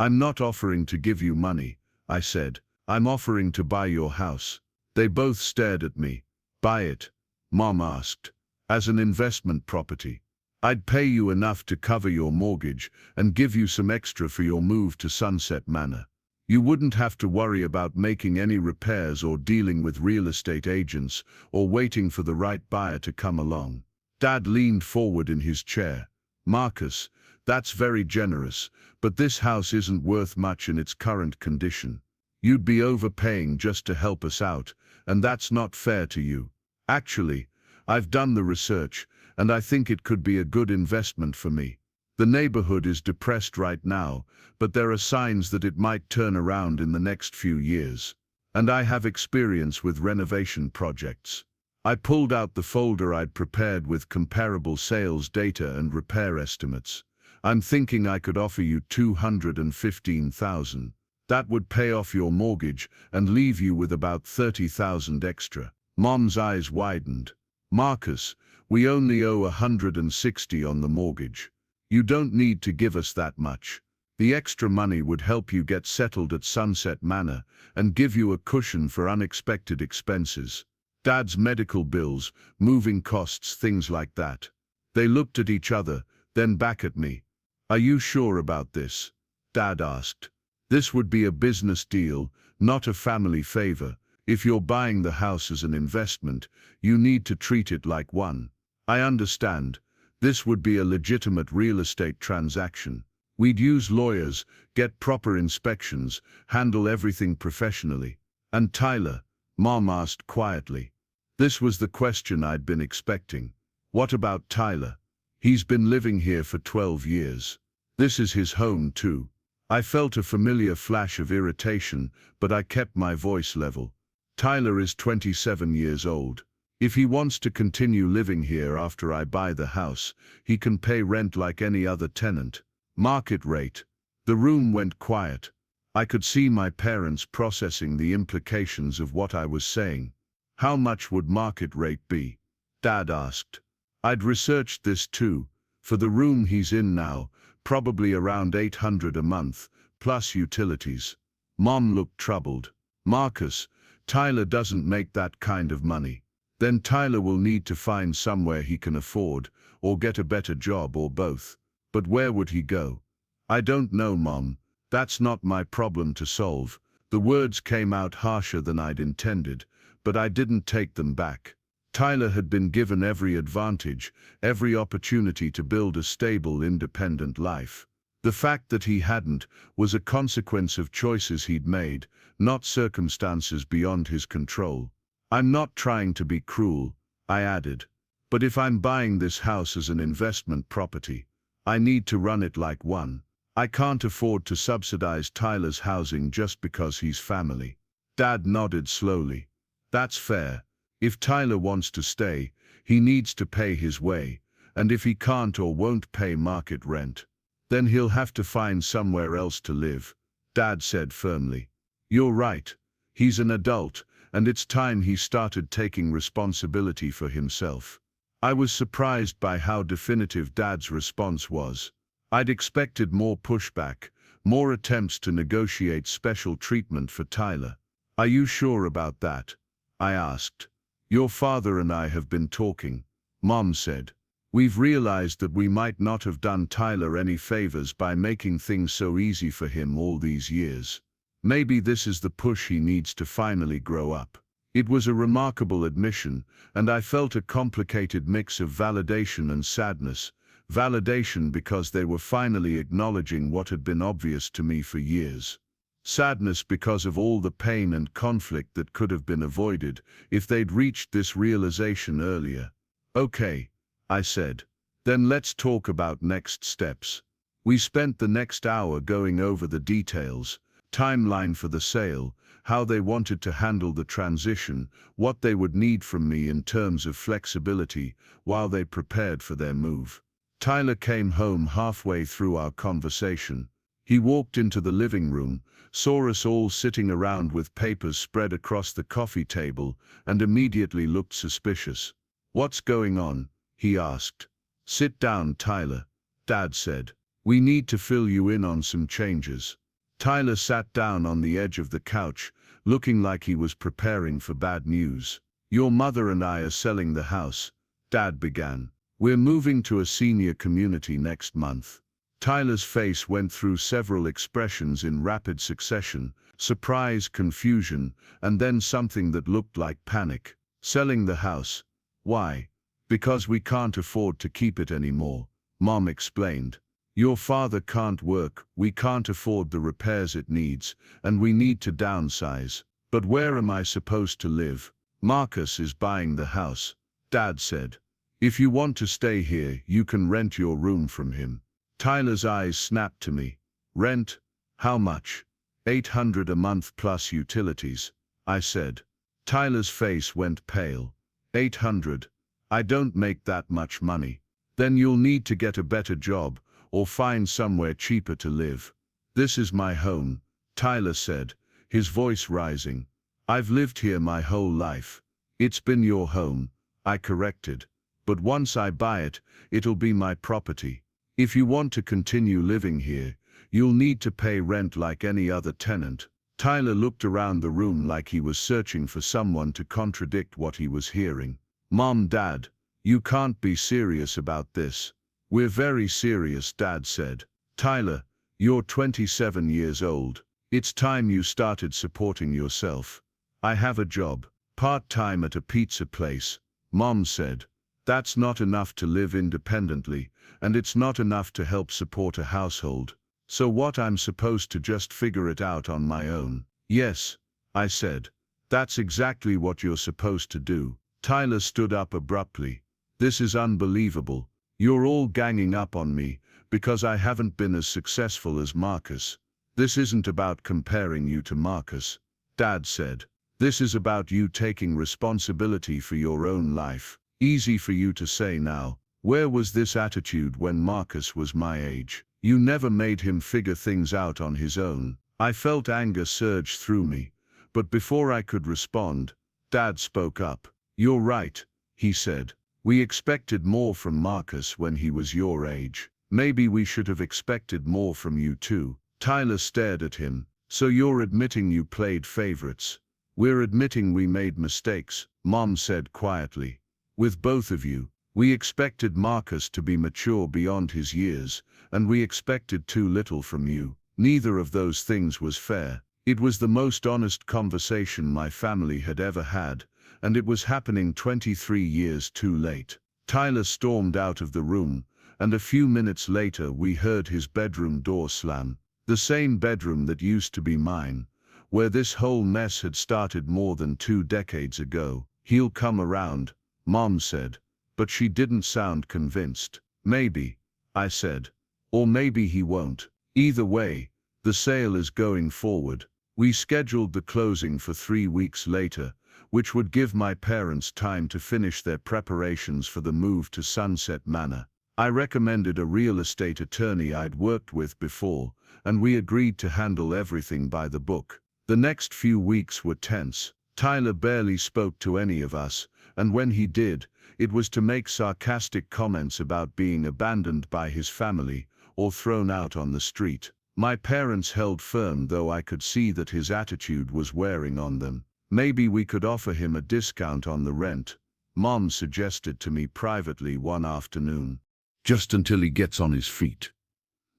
I'm not offering to give you money, I said. I'm offering to buy your house. They both stared at me. Buy it? Mom asked. As an investment property. I'd pay you enough to cover your mortgage and give you some extra for your move to Sunset Manor. You wouldn't have to worry about making any repairs or dealing with real estate agents or waiting for the right buyer to come along. Dad leaned forward in his chair. Marcus, that's very generous, but this house isn't worth much in its current condition. You'd be overpaying just to help us out, and that's not fair to you. Actually, I've done the research, and I think it could be a good investment for me. The neighborhood is depressed right now, but there are signs that it might turn around in the next few years. And I have experience with renovation projects. I pulled out the folder I'd prepared with comparable sales data and repair estimates. I'm thinking I could offer you $215,000. That would pay off your mortgage and leave you with about $30,000 extra. Mom's eyes widened. Marcus, we only owe $160 on the mortgage. You don't need to give us that much. The extra money would help you get settled at Sunset Manor and give you a cushion for unexpected expenses. Dad's medical bills, moving costs, things like that. They looked at each other, then back at me. Are you sure about this? Dad asked. This would be a business deal, not a family favor. If you're buying the house as an investment, you need to treat it like one. I understand. This would be a legitimate real estate transaction. We'd use lawyers, get proper inspections, handle everything professionally. And Tyler? Mom asked quietly. This was the question I'd been expecting. What about Tyler? He's been living here for 12 years. This is his home too. I felt a familiar flash of irritation, but I kept my voice level. Tyler is 27 years old. If he wants to continue living here after I buy the house, he can pay rent like any other tenant. Market rate. The room went quiet. I could see my parents processing the implications of what I was saying. How much would market rate be? Dad asked. I'd researched this too. For the room he's in now, probably around $800 a month, plus utilities. Mom looked troubled. Marcus, Tyler doesn't make that kind of money. Then Tyler will need to find somewhere he can afford, or get a better job, or both. But where would he go? I don't know, Mom. That's not my problem to solve. The words came out harsher than I'd intended, but I didn't take them back. Tyler had been given every advantage, every opportunity to build a stable, independent life. The fact that he hadn't was a consequence of choices he'd made, not circumstances beyond his control. I'm not trying to be cruel, I added. But if I'm buying this house as an investment property, I need to run it like one. I can't afford to subsidize Tyler's housing just because he's family. Dad nodded slowly. That's fair. If Tyler wants to stay, he needs to pay his way, and if he can't or won't pay market rent, then he'll have to find somewhere else to live, Dad said firmly. You're right. He's an adult, and it's time he started taking responsibility for himself. I was surprised by how definitive Dad's response was. I'd expected more pushback, more attempts to negotiate special treatment for Tyler. Are you sure about that? I asked. Your father and I have been talking, Mom said. We've realized that we might not have done Tyler any favors by making things so easy for him all these years. Maybe this is the push he needs to finally grow up. It was a remarkable admission, and I felt a complicated mix of validation and sadness. Validation because they were finally acknowledging what had been obvious to me for years. Sadness because of all the pain and conflict that could have been avoided if they'd reached this realization earlier. Okay, I said. Then let's talk about next steps. We spent the next hour going over the details, timeline for the sale, how they wanted to handle the transition, what they would need from me in terms of flexibility while they prepared for their move. Tyler came home halfway through our conversation. He walked into the living room, saw us all sitting around with papers spread across the coffee table, and immediately looked suspicious. What's going on? He asked. Sit down, Tyler, Dad said. We need to fill you in on some changes. Tyler sat down on the edge of the couch, looking like he was preparing for bad news. "Your mother and I are selling the house," Dad began. "We're moving to a senior community next month." Tyler's face went through several expressions in rapid succession: surprise, confusion, and then something that looked like panic. "Selling the house? Why?" "Because we can't afford to keep it anymore," Mom explained. "Your father can't work, we can't afford the repairs it needs, and we need to downsize." "But where am I supposed to live?" "Marcus is buying the house," Dad said. "If you want to stay here, you can rent your room from him." Tyler's eyes snapped to me. "Rent? How much?" $800 a month plus utilities," I said. Tyler's face went pale. $800? I don't make that much money." "Then you'll need to get a better job, or find somewhere cheaper to live." "This is my home," Tyler said, his voice rising. "I've lived here my whole life." "It's been your home," I corrected. "But once I buy it, it'll be my property. If you want to continue living here, you'll need to pay rent like any other tenant." Tyler looked around the room like he was searching for someone to contradict what he was hearing. "Mom, Dad, you can't be serious about this." "We're very serious," Dad said. "Tyler, you're 27 years old. It's time you started supporting yourself." "I have a job, part-time at a pizza place," Mom said. "That's not enough to live independently, and it's not enough to help support a household. So what, I'm supposed to just figure it out on my own?" "Yes," I said. "That's exactly what you're supposed to do." Tyler stood up abruptly. "This is unbelievable. You're all ganging up on me because I haven't been as successful as Marcus." "This isn't about comparing you to Marcus," Dad said. "This is about you taking responsibility for your own life." "Easy for you to say now. Where was this attitude when Marcus was my age? You never made him figure things out on his own." I felt anger surge through me, but before I could respond, Dad spoke up. "You're right," he said. "We expected more from Marcus when he was your age. Maybe we should have expected more from you too." Tyler stared at him. "So you're admitting you played favorites?" "We're admitting we made mistakes," Mom said quietly. "With both of you. We expected Marcus to be mature beyond his years, and we expected too little from you. Neither of those things was fair." It was the most honest conversation my family had ever had, and it was happening 23 years too late. Tyler stormed out of the room, and a few minutes later we heard his bedroom door slam. The same bedroom that used to be mine, where this whole mess had started more than 2 decades ago. "He'll come around," Mom said, but she didn't sound convinced. "Maybe," I said. "Or maybe he won't. Either way, the sale is going forward." We scheduled the closing for 3 weeks later, which would give my parents time to finish their preparations for the move to Sunset Manor. I recommended a real estate attorney I'd worked with before, and we agreed to handle everything by the book. The next few weeks were tense. Tyler barely spoke to any of us, and when he did, it was to make sarcastic comments about being abandoned by his family or thrown out on the street. My parents held firm, though I could see that his attitude was wearing on them. "Maybe we could offer him a discount on the rent," Mom suggested to me privately one afternoon. "Just until he gets on his feet."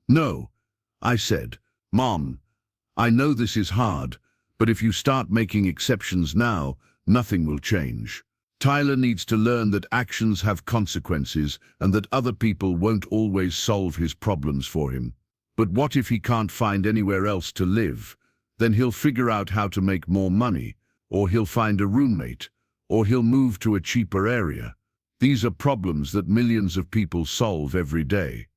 "No," I said. "Mom, I know this is hard, but if you start making exceptions now, nothing will change. Tyler needs to learn that actions have consequences and that other people won't always solve his problems for him. But what if he can't find anywhere else to live? Then he'll figure out how to make more money, or he'll find a roommate, or he'll move to a cheaper area. These are problems that millions of people solve every day.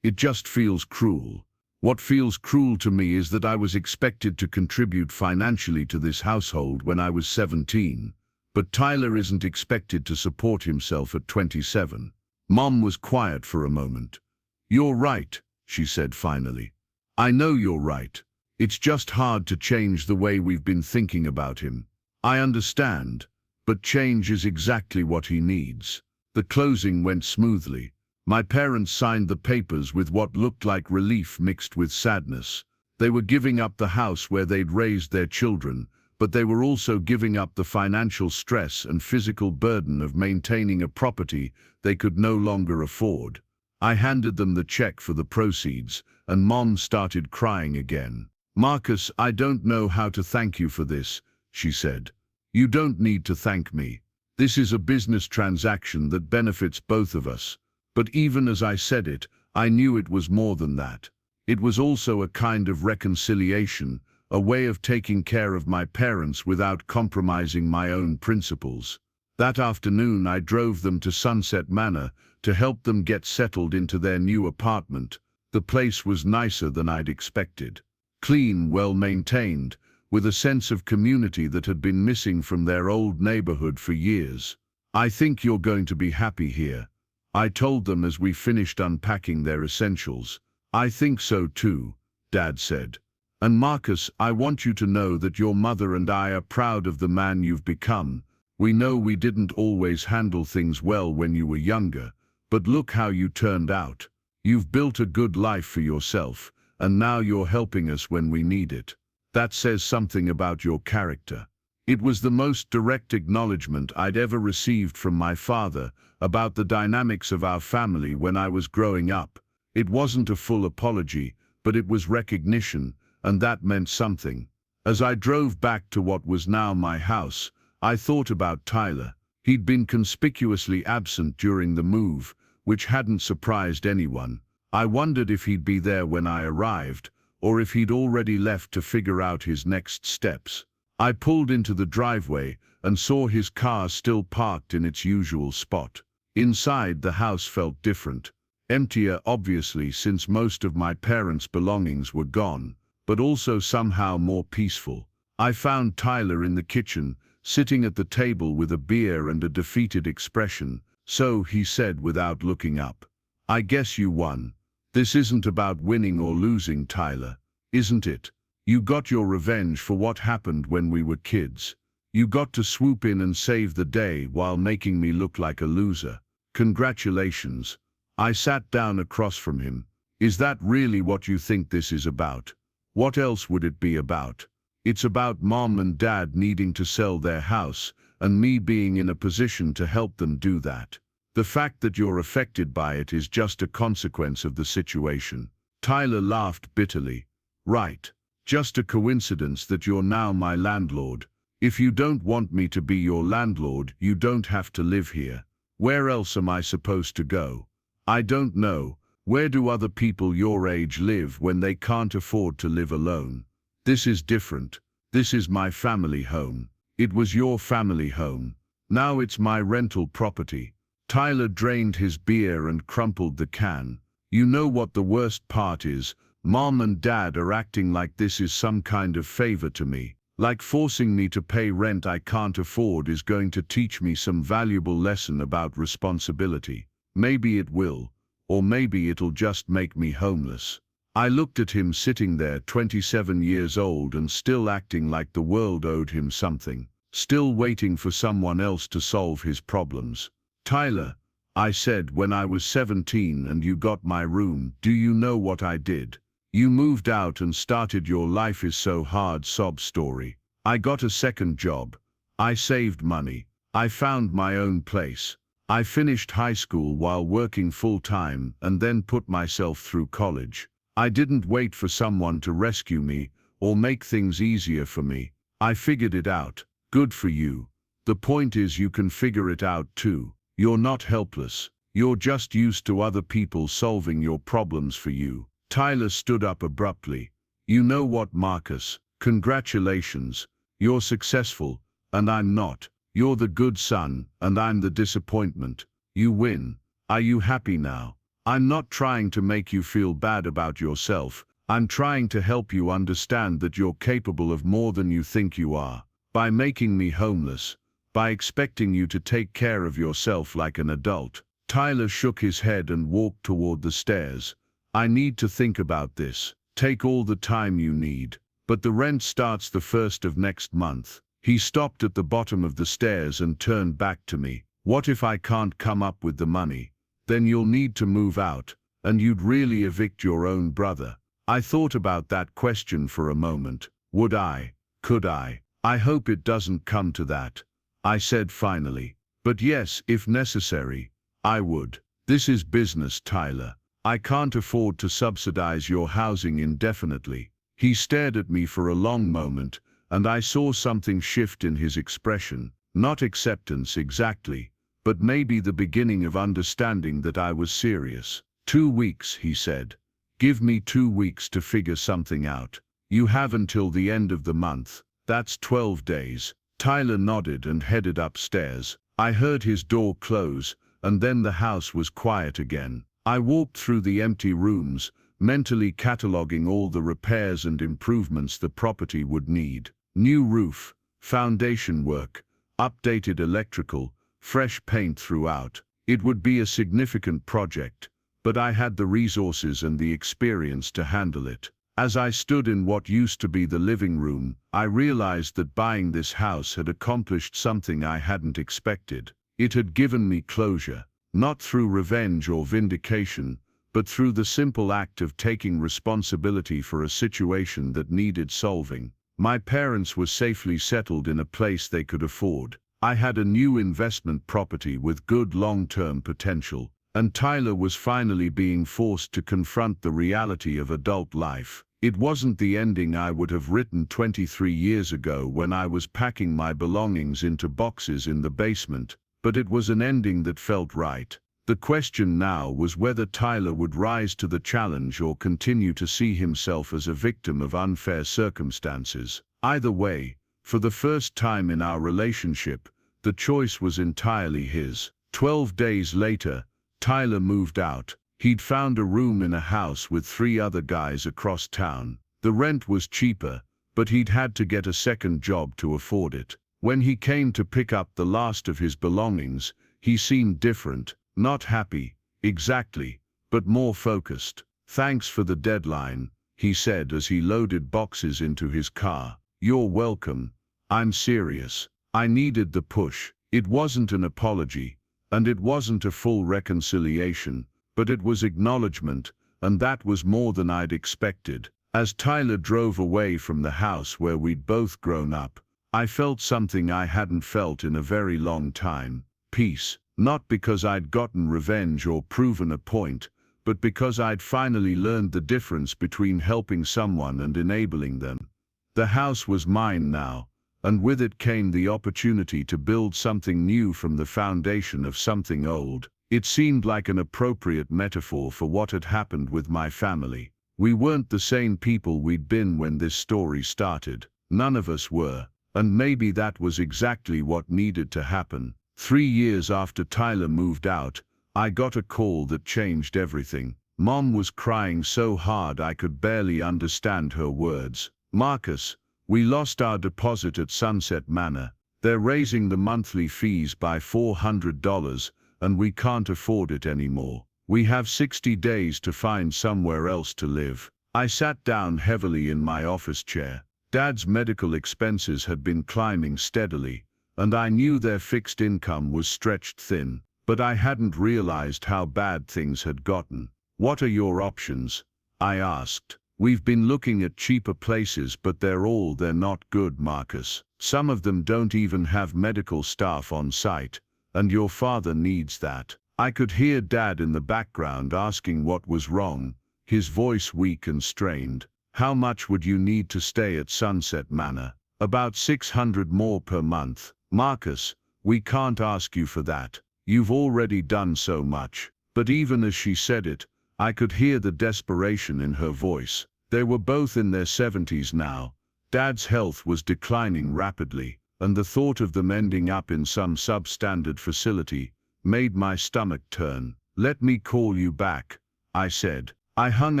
It just feels cruel. What feels cruel to me is that I was expected to contribute financially to this household when I was 17. But Tyler isn't expected to support himself at 27. Mom was quiet for a moment. "You're right," she said finally. "I know you're right. It's just hard to change the way we've been thinking about him. I understand, but change is exactly what he needs." The closing went smoothly. My parents signed the papers with what looked like relief mixed with sadness. They were giving up the house where they'd raised their children, but they were also giving up the financial stress and physical burden of maintaining a property they could no longer afford. I handed them the check for the proceeds, and Mom started crying again. "Marcus, I don't know how to thank you for this," she said. "You don't need to thank me. This is a business transaction that benefits both of us." But even as I said it, I knew it was more than that. It was also a kind of reconciliation, a way of taking care of my parents without compromising my own principles. That afternoon I drove them to Sunset Manor to help them get settled into their new apartment. The place was nicer than I'd expected. Clean, well-maintained, with a sense of community that had been missing from their old neighborhood for years. "I think you're going to be happy here," I told them as we finished unpacking their essentials. "I think so too," Dad said. "And Marcus, I want you to know that your mother and I are proud of the man you've become. We know we didn't always handle things well when you were younger, but look how you turned out. You've built a good life for yourself, and now you're helping us when we need it. That says something about your character." It was the most direct acknowledgement I'd ever received from my father about the dynamics of our family when I was growing up. It wasn't a full apology, but it was recognition, and that meant something. As I drove back to what was now my house, I thought about Tyler. He'd been conspicuously absent during the move, which hadn't surprised anyone. I wondered if he'd be there when I arrived, or if he'd already left to figure out his next steps. I pulled into the driveway and saw his car still parked in its usual spot. Inside, the house felt different. Emptier, obviously, since most of my parents' belongings were gone, but also somehow more peaceful. I found Tyler in the kitchen, sitting at the table with a beer and a defeated expression. "So," he said without looking up, "I guess you won. This isn't about winning or losing, Tyler, isn't it? You got your revenge for what happened when we were kids. You got to swoop in and save the day while making me look like a loser. Congratulations." I sat down across from him. "Is that really what you think this is about? What else would it be about? It's about Mom and Dad needing to sell their house, and me being in a position to help them do that. The fact that you're affected by it is just a consequence of the situation." Tyler laughed bitterly. "Right. Just a coincidence that you're now my landlord. If you don't want me to be your landlord, you don't have to live here. Where else am I supposed to go? I don't know. Where do other people your age live when they can't afford to live alone? This is different. This is my family home. It was your family home. Now it's my rental property." Tyler drained his beer and crumpled the can. "You know what the worst part is? Mom and Dad are acting like this is some kind of favor to me. Like forcing me to pay rent I can't afford is going to teach me some valuable lesson about responsibility. Maybe it will, or maybe it'll just make me homeless." I looked at him sitting there, 27 years old, and still acting like the world owed him something, still waiting for someone else to solve his problems. "Tyler," I said, "when I was 17 and you got my room, do you know what I did? You moved out and started your life is so hard sob story. I got a second job. I saved money. I found my own place. I finished high school while working full-time and then put myself through college. I didn't wait for someone to rescue me or make things easier for me. I figured it out. Good for you. The point is you can figure it out too. You're not helpless. You're just used to other people solving your problems for you." Tyler stood up abruptly. "You know what, Marcus? Congratulations. You're successful, and I'm not. You're the good son, and I'm the disappointment. You win. Are you happy now? I'm not trying to make you feel bad about yourself. I'm trying to help you understand that you're capable of more than you think you are. By making me homeless, by expecting you to take care of yourself like an adult." Tyler shook his head and walked toward the stairs. "I need to think about this. Take all the time you need. But the rent starts the 1st of next month." He stopped at the bottom of the stairs and turned back to me. "What if I can't come up with the money? Then you'll need to move out, and you'd really evict your own brother." I thought about that question for a moment. Would I? Could I? I hope it doesn't come to that, I said finally. But yes, if necessary, I would. This is business, Tyler. I can't afford to subsidize your housing indefinitely. He stared at me for a long moment, and I saw something shift in his expression. Not acceptance exactly, but maybe the beginning of understanding that I was serious. 2 weeks, he said. Give me 2 weeks to figure something out. You have until the end of the month. That's 12 days. Tyler nodded and headed upstairs. I heard his door close, and then the house was quiet again. I walked through the empty rooms, mentally cataloging all the repairs and improvements the property would need. New roof, foundation work, updated electrical, fresh paint throughout. It would be a significant project, but I had the resources and the experience to handle it. As I stood in what used to be the living room, I realized that buying this house had accomplished something I hadn't expected. It had given me closure, not through revenge or vindication, but through the simple act of taking responsibility for a situation that needed solving. My parents were safely settled in a place they could afford. I had a new investment property with good long-term potential, and Tyler was finally being forced to confront the reality of adult life. It wasn't the ending I would have written 23 years ago when I was packing my belongings into boxes in the basement, but it was an ending that felt right. The question now was whether Tyler would rise to the challenge or continue to see himself as a victim of unfair circumstances. Either way, for the first time in our relationship, the choice was entirely his. 12 days later, Tyler moved out. He'd found a room in a house with 3 other guys across town. The rent was cheaper, but he'd had to get a second job to afford it. When he came to pick up the last of his belongings, he seemed different, not happy, exactly, but more focused. "Thanks for the deadline," he said as he loaded boxes into his car. "You're welcome. I'm serious. I needed the push." It wasn't an apology, and it wasn't a full reconciliation, but it was acknowledgement, and that was more than I'd expected. As Tyler drove away from the house where we'd both grown up, I felt something I hadn't felt in a very long time. Peace. Not because I'd gotten revenge or proven a point, but because I'd finally learned the difference between helping someone and enabling them. The house was mine now, and with it came the opportunity to build something new from the foundation of something old. It seemed like an appropriate metaphor for what had happened with my family. We weren't the same people we'd been when this story started. None of us were, and maybe that was exactly what needed to happen. 3 years after Tyler moved out, I got a call that changed everything. Mom was crying so hard I could barely understand her words. "Marcus, we lost our deposit at Sunset Manor. They're raising the monthly fees by $400, and we can't afford it anymore. We have 60 days to find somewhere else to live." I sat down heavily in my office chair. Dad's medical expenses had been climbing steadily, and I knew their fixed income was stretched thin, but I hadn't realized how bad things had gotten. "What are your options?" I asked. "We've been looking at cheaper places, but they're not good, Marcus. Some of them don't even have medical staff on site, and your father needs that." I could hear Dad in the background asking what was wrong, his voice weak and strained. "How much would you need to stay at Sunset Manor?" "About $600 more per month." "Marcus, we can't ask you for that. You've already done so much." But even as she said it, I could hear the desperation in her voice. They were both in their 70s now. Dad's health was declining rapidly, and the thought of them ending up in some substandard facility made my stomach turn. "Let me call you back," I said. I hung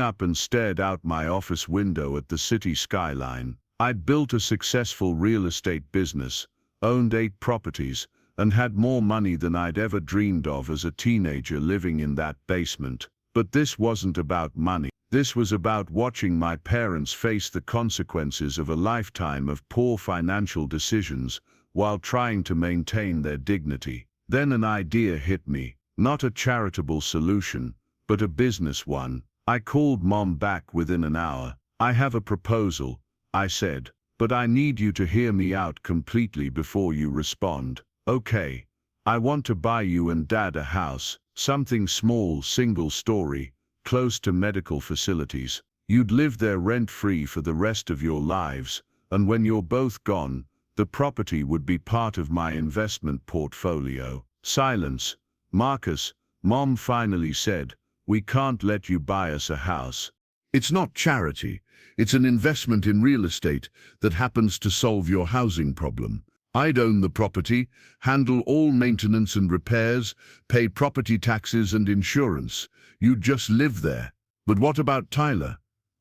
up and stared out my office window at the city skyline. I'd built a successful real estate business, owned 8 properties, and had more money than I'd ever dreamed of as a teenager living in that basement. But this wasn't about money. This was about watching my parents face the consequences of a lifetime of poor financial decisions while trying to maintain their dignity. Then an idea hit me, not a charitable solution, but a business one. I called Mom back within an hour. I have a proposal, I said, but I need you to hear me out completely before you respond. Okay. I want to buy you and Dad a house, something small, single story, close to medical facilities. You'd live there rent-free for the rest of your lives, and when you're both gone, the property would be part of my investment portfolio. Silence. Marcus, Mom finally said, we can't let you buy us a house. It's not charity. It's an investment in real estate that happens to solve your housing problem. I'd own the property, handle all maintenance and repairs, pay property taxes and insurance. You'd just live there. But what about Tyler?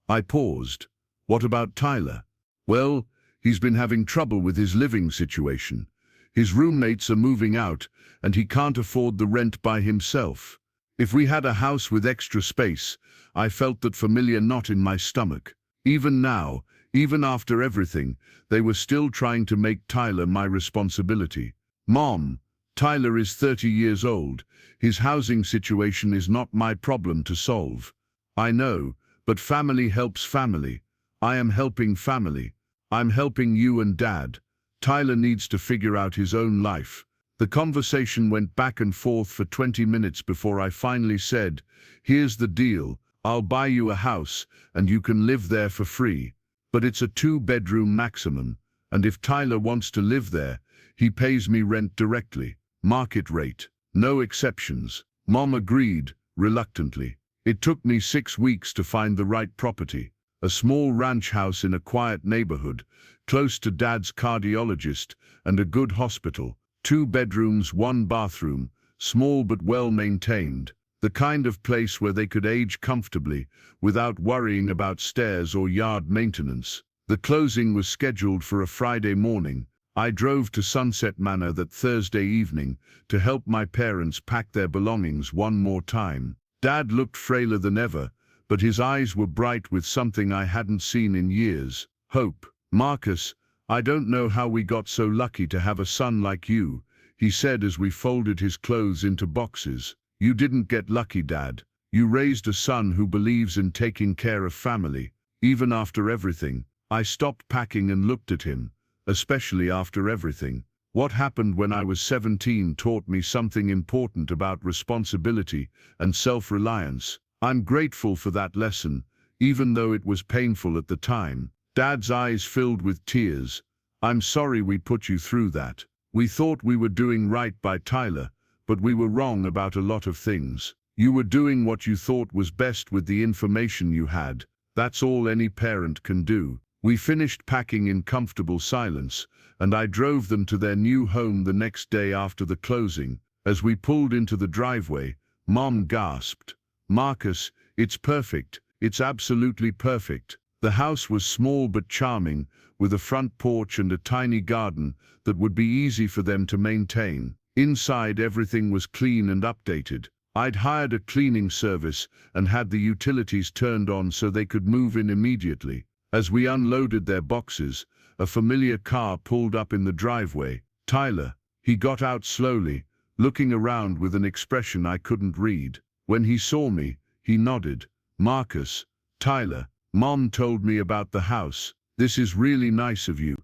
I paused. What about Tyler? Well, he's been having trouble with his living situation. His roommates are moving out, and he can't afford the rent by himself. If we had a house with extra space, I felt that familiar knot in my stomach. Even now, even after everything, they were still trying to make Tyler my responsibility. Mom, Tyler is 30 years old. His housing situation is not my problem to solve. I know, but family helps family. I am helping family. I'm helping you and Dad. Tyler needs to figure out his own life. The conversation went back and forth for 20 minutes before I finally said, here's the deal. I'll buy you a house, and you can live there for free. But it's a 2-bedroom maximum, and if Tyler wants to live there, he pays me rent directly. Market rate. No exceptions. Mom agreed, reluctantly. It took me 6 weeks to find the right property. A small ranch house in a quiet neighborhood, close to Dad's cardiologist and a good hospital. 2 bedrooms, 1 bathroom, small but well-maintained. The kind of place where they could age comfortably without worrying about stairs or yard maintenance. The closing was scheduled for a Friday morning. I drove to Sunset Manor that Thursday evening to help my parents pack their belongings one more time. Dad looked frailer than ever, but his eyes were bright with something I hadn't seen in years. Hope. Marcus, I don't know how we got so lucky to have a son like you, he said as we folded his clothes into boxes. You didn't get lucky, Dad. You raised a son who believes in taking care of family. Even after everything, I stopped packing and looked at him, especially after everything. What happened when I was 17 taught me something important about responsibility and self-reliance. I'm grateful for that lesson, even though it was painful at the time. Dad's eyes filled with tears. I'm sorry we put you through that. We thought we were doing right by Tyler, but we were wrong about a lot of things. You were doing what you thought was best with the information you had. That's all any parent can do. We finished packing in comfortable silence, and I drove them to their new home the next day after the closing. As we pulled into the driveway, Mom gasped, Marcus, it's perfect. It's absolutely perfect. The house was small but charming, with a front porch and a tiny garden that would be easy for them to maintain. Inside, everything was clean and updated. I'd hired a cleaning service and had the utilities turned on so they could move in immediately. As we unloaded their boxes, a familiar car pulled up in the driveway. Tyler. He got out slowly, looking around with an expression I couldn't read. When he saw me, he nodded. Marcus. Tyler. Mom told me about the house. This is really nice of you.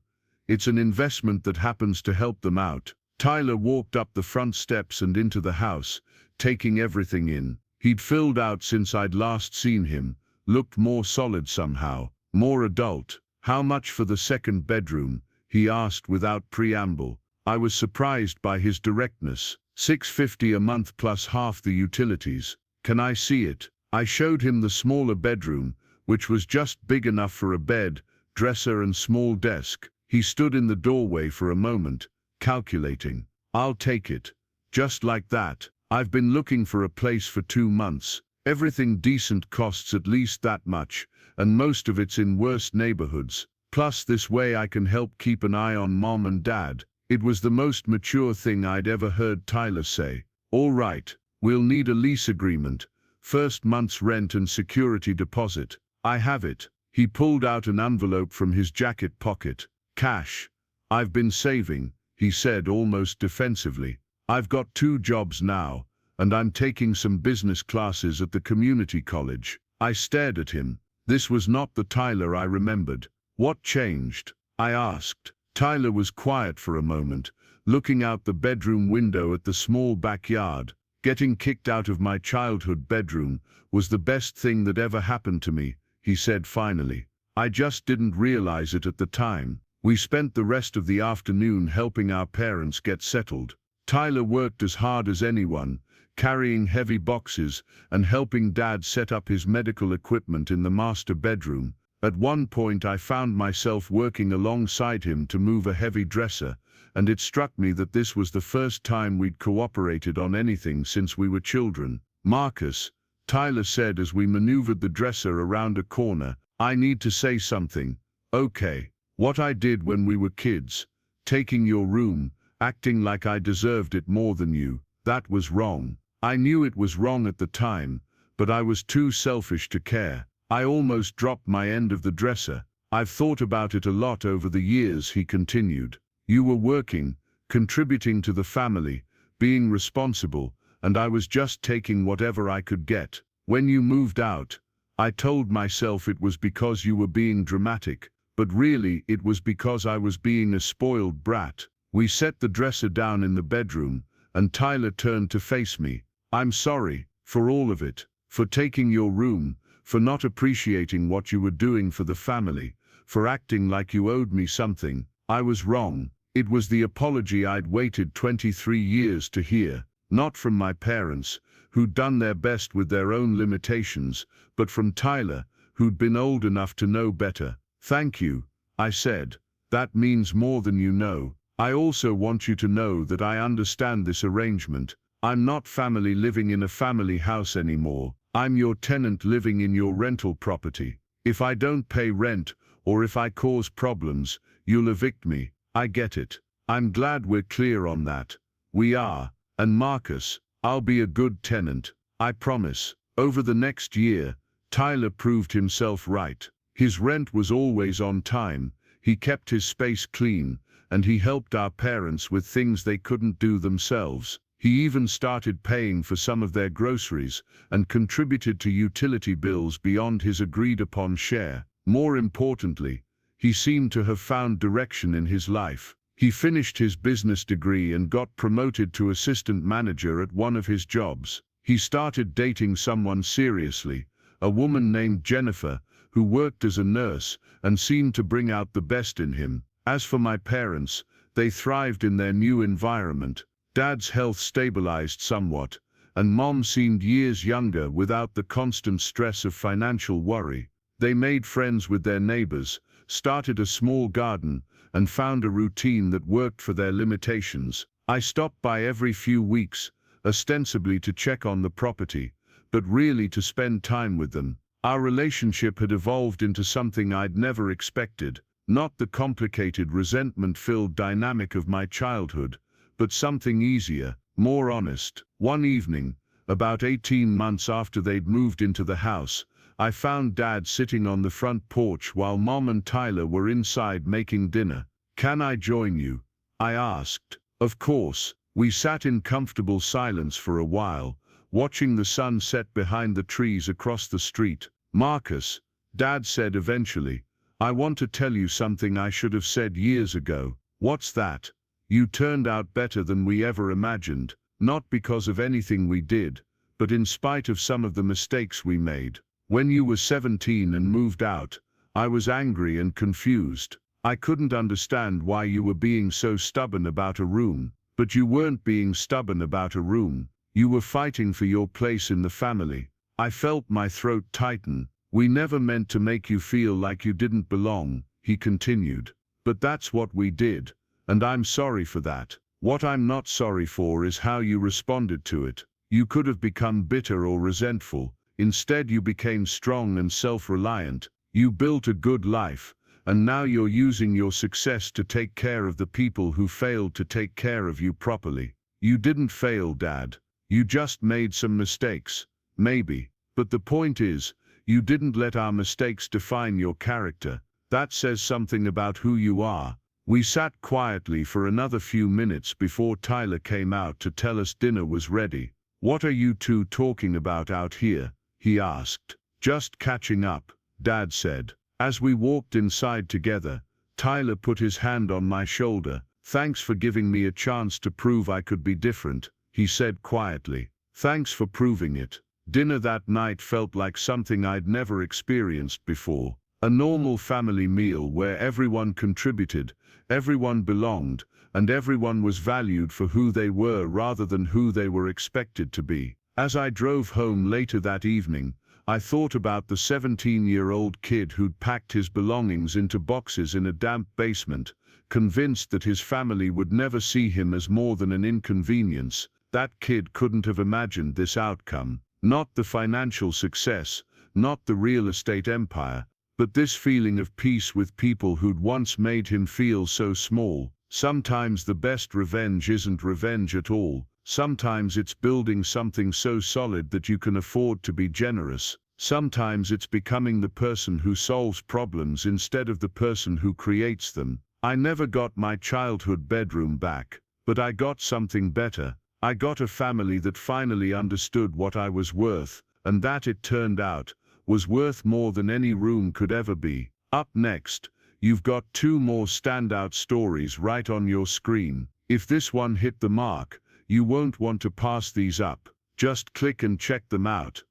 It's an investment that happens to help them out. Tyler walked up the front steps and into the house, taking everything in. He'd filled out since I'd last seen him, looked more solid somehow, more adult. How much for the 2nd bedroom? He asked without preamble. I was surprised by his directness. $650 a month plus half the utilities. Can I see it? I showed him the smaller bedroom, which was just big enough for a bed, dresser and small desk. He stood in the doorway for a moment, calculating. I'll take it. Just like that. I've been looking for a place for 2 months. Everything decent costs at least that much, and most of it's in worse neighborhoods. Plus, this way I can help keep an eye on Mom and Dad. It was the most mature thing I'd ever heard Tyler say. All right, we'll need a lease agreement, 1st month's rent and security deposit. I have it. He pulled out an envelope from his jacket pocket. Cash. I've been saving, he said almost defensively. I've got 2 jobs now, and I'm taking some business classes at the community college. I stared at him. This was not the Tyler I remembered. What changed? I asked. Tyler was quiet for a moment, looking out the bedroom window at the small backyard. Getting kicked out of my childhood bedroom was the best thing that ever happened to me, he said finally. I just didn't realize it at the time. We spent the rest of the afternoon helping our parents get settled. Tyler worked as hard as anyone, carrying heavy boxes and helping Dad set up his medical equipment in the master bedroom. At one point I found myself working alongside him to move a heavy dresser, and it struck me that this was the first time we'd cooperated on anything since we were children. "Marcus," Tyler said as we maneuvered the dresser around a corner, "I need to say something." "Okay." "What I did when we were kids, taking your room, acting like I deserved it more than you, that was wrong. I knew it was wrong at the time, but I was too selfish to care. I almost dropped my end of the dresser. I've thought about it a lot over the years," he continued. "You were working, contributing to the family, being responsible, and I was just taking whatever I could get. When you moved out, I told myself it was because you were being dramatic, but really it was because I was being a spoiled brat." We set the dresser down in the bedroom, and Tyler turned to face me. "I'm sorry, for all of it, for taking your room, for not appreciating what you were doing for the family, for acting like you owed me something. I was wrong." It was the apology I'd waited 23 years to hear, not from my parents, who'd done their best with their own limitations, but from Tyler, who'd been old enough to know better. "Thank you," I said. "That means more than you know. I also want you to know that I understand this arrangement. I'm not family living in a family house anymore. I'm your tenant living in your rental property. If I don't pay rent, or if I cause problems, you'll evict me. I get it. I'm glad we're clear on that." "We are. And Marcus, I'll be a good tenant. I promise." Over the next year, Tyler proved himself right. His rent was always on time, he kept his space clean, and he helped our parents with things they couldn't do themselves. He even started paying for some of their groceries and contributed to utility bills beyond his agreed-upon share. More importantly, he seemed to have found direction in his life. He finished his business degree and got promoted to assistant manager at one of his jobs. He started dating someone seriously, a woman named Jennifer, who worked as a nurse and seemed to bring out the best in him. As for my parents, they thrived in their new environment. Dad's health stabilized somewhat, and Mom seemed years younger without the constant stress of financial worry. They made friends with their neighbors, started a small garden, and found a routine that worked for their limitations. I stopped by every few weeks, ostensibly to check on the property, but really to spend time with them. Our relationship had evolved into something I'd never expected, not the complicated, resentment-filled dynamic of my childhood, but something easier, more honest. One evening, about 18 months after they'd moved into the house, I found Dad sitting on the front porch while Mom and Tyler were inside making dinner. "Can I join you?" I asked. Of course. We sat in comfortable silence for a while, watching the sun set behind the trees across the street. "Marcus," Dad said eventually, "I want to tell you something I should have said years ago." "What's that?" "You turned out better than we ever imagined, not because of anything we did, but in spite of some of the mistakes we made. When you were 17 and moved out, I was angry and confused. I couldn't understand why you were being so stubborn about a room. But you weren't being stubborn about a room. You were fighting for your place in the family." I felt my throat tighten. "We never meant to make you feel like you didn't belong," he continued. "But that's what we did, and I'm sorry for that. What I'm not sorry for is how you responded to it. You could have become bitter or resentful. Instead, you became strong and self-reliant. You built a good life, and now you're using your success to take care of the people who failed to take care of you properly. You didn't fail, Dad. You just made some mistakes. Maybe. But the point is, you didn't let our mistakes define your character. That says something about who you are." We sat quietly for another few minutes before Tyler came out to tell us dinner was ready. "What are you two talking about out here?" he asked. Just catching up, Dad said. As we walked inside together, Tyler put his hand on my shoulder. Thanks for giving me a chance to prove I could be different, he said quietly. Thanks for proving it. Dinner that night felt like something I'd never experienced before. A normal family meal where everyone contributed, everyone belonged, and everyone was valued for who they were rather than who they were expected to be. As I drove home later that evening, I thought about the 17-year-old kid who'd packed his belongings into boxes in a damp basement, convinced that his family would never see him as more than an inconvenience. That kid couldn't have imagined this outcome. Not the financial success, not the real estate empire, but this feeling of peace with people who'd once made him feel so small. Sometimes the best revenge isn't revenge at all. Sometimes it's building something so solid that you can afford to be generous. Sometimes it's becoming the person who solves problems instead of the person who creates them. I never got my childhood bedroom back, but I got something better. I got a family that finally understood what I was worth, and that, it turned out, was worth more than any room could ever be. Up next, you've got 2 more standout stories right on your screen. If this one hit the mark, you won't want to pass these up. Just click and check them out.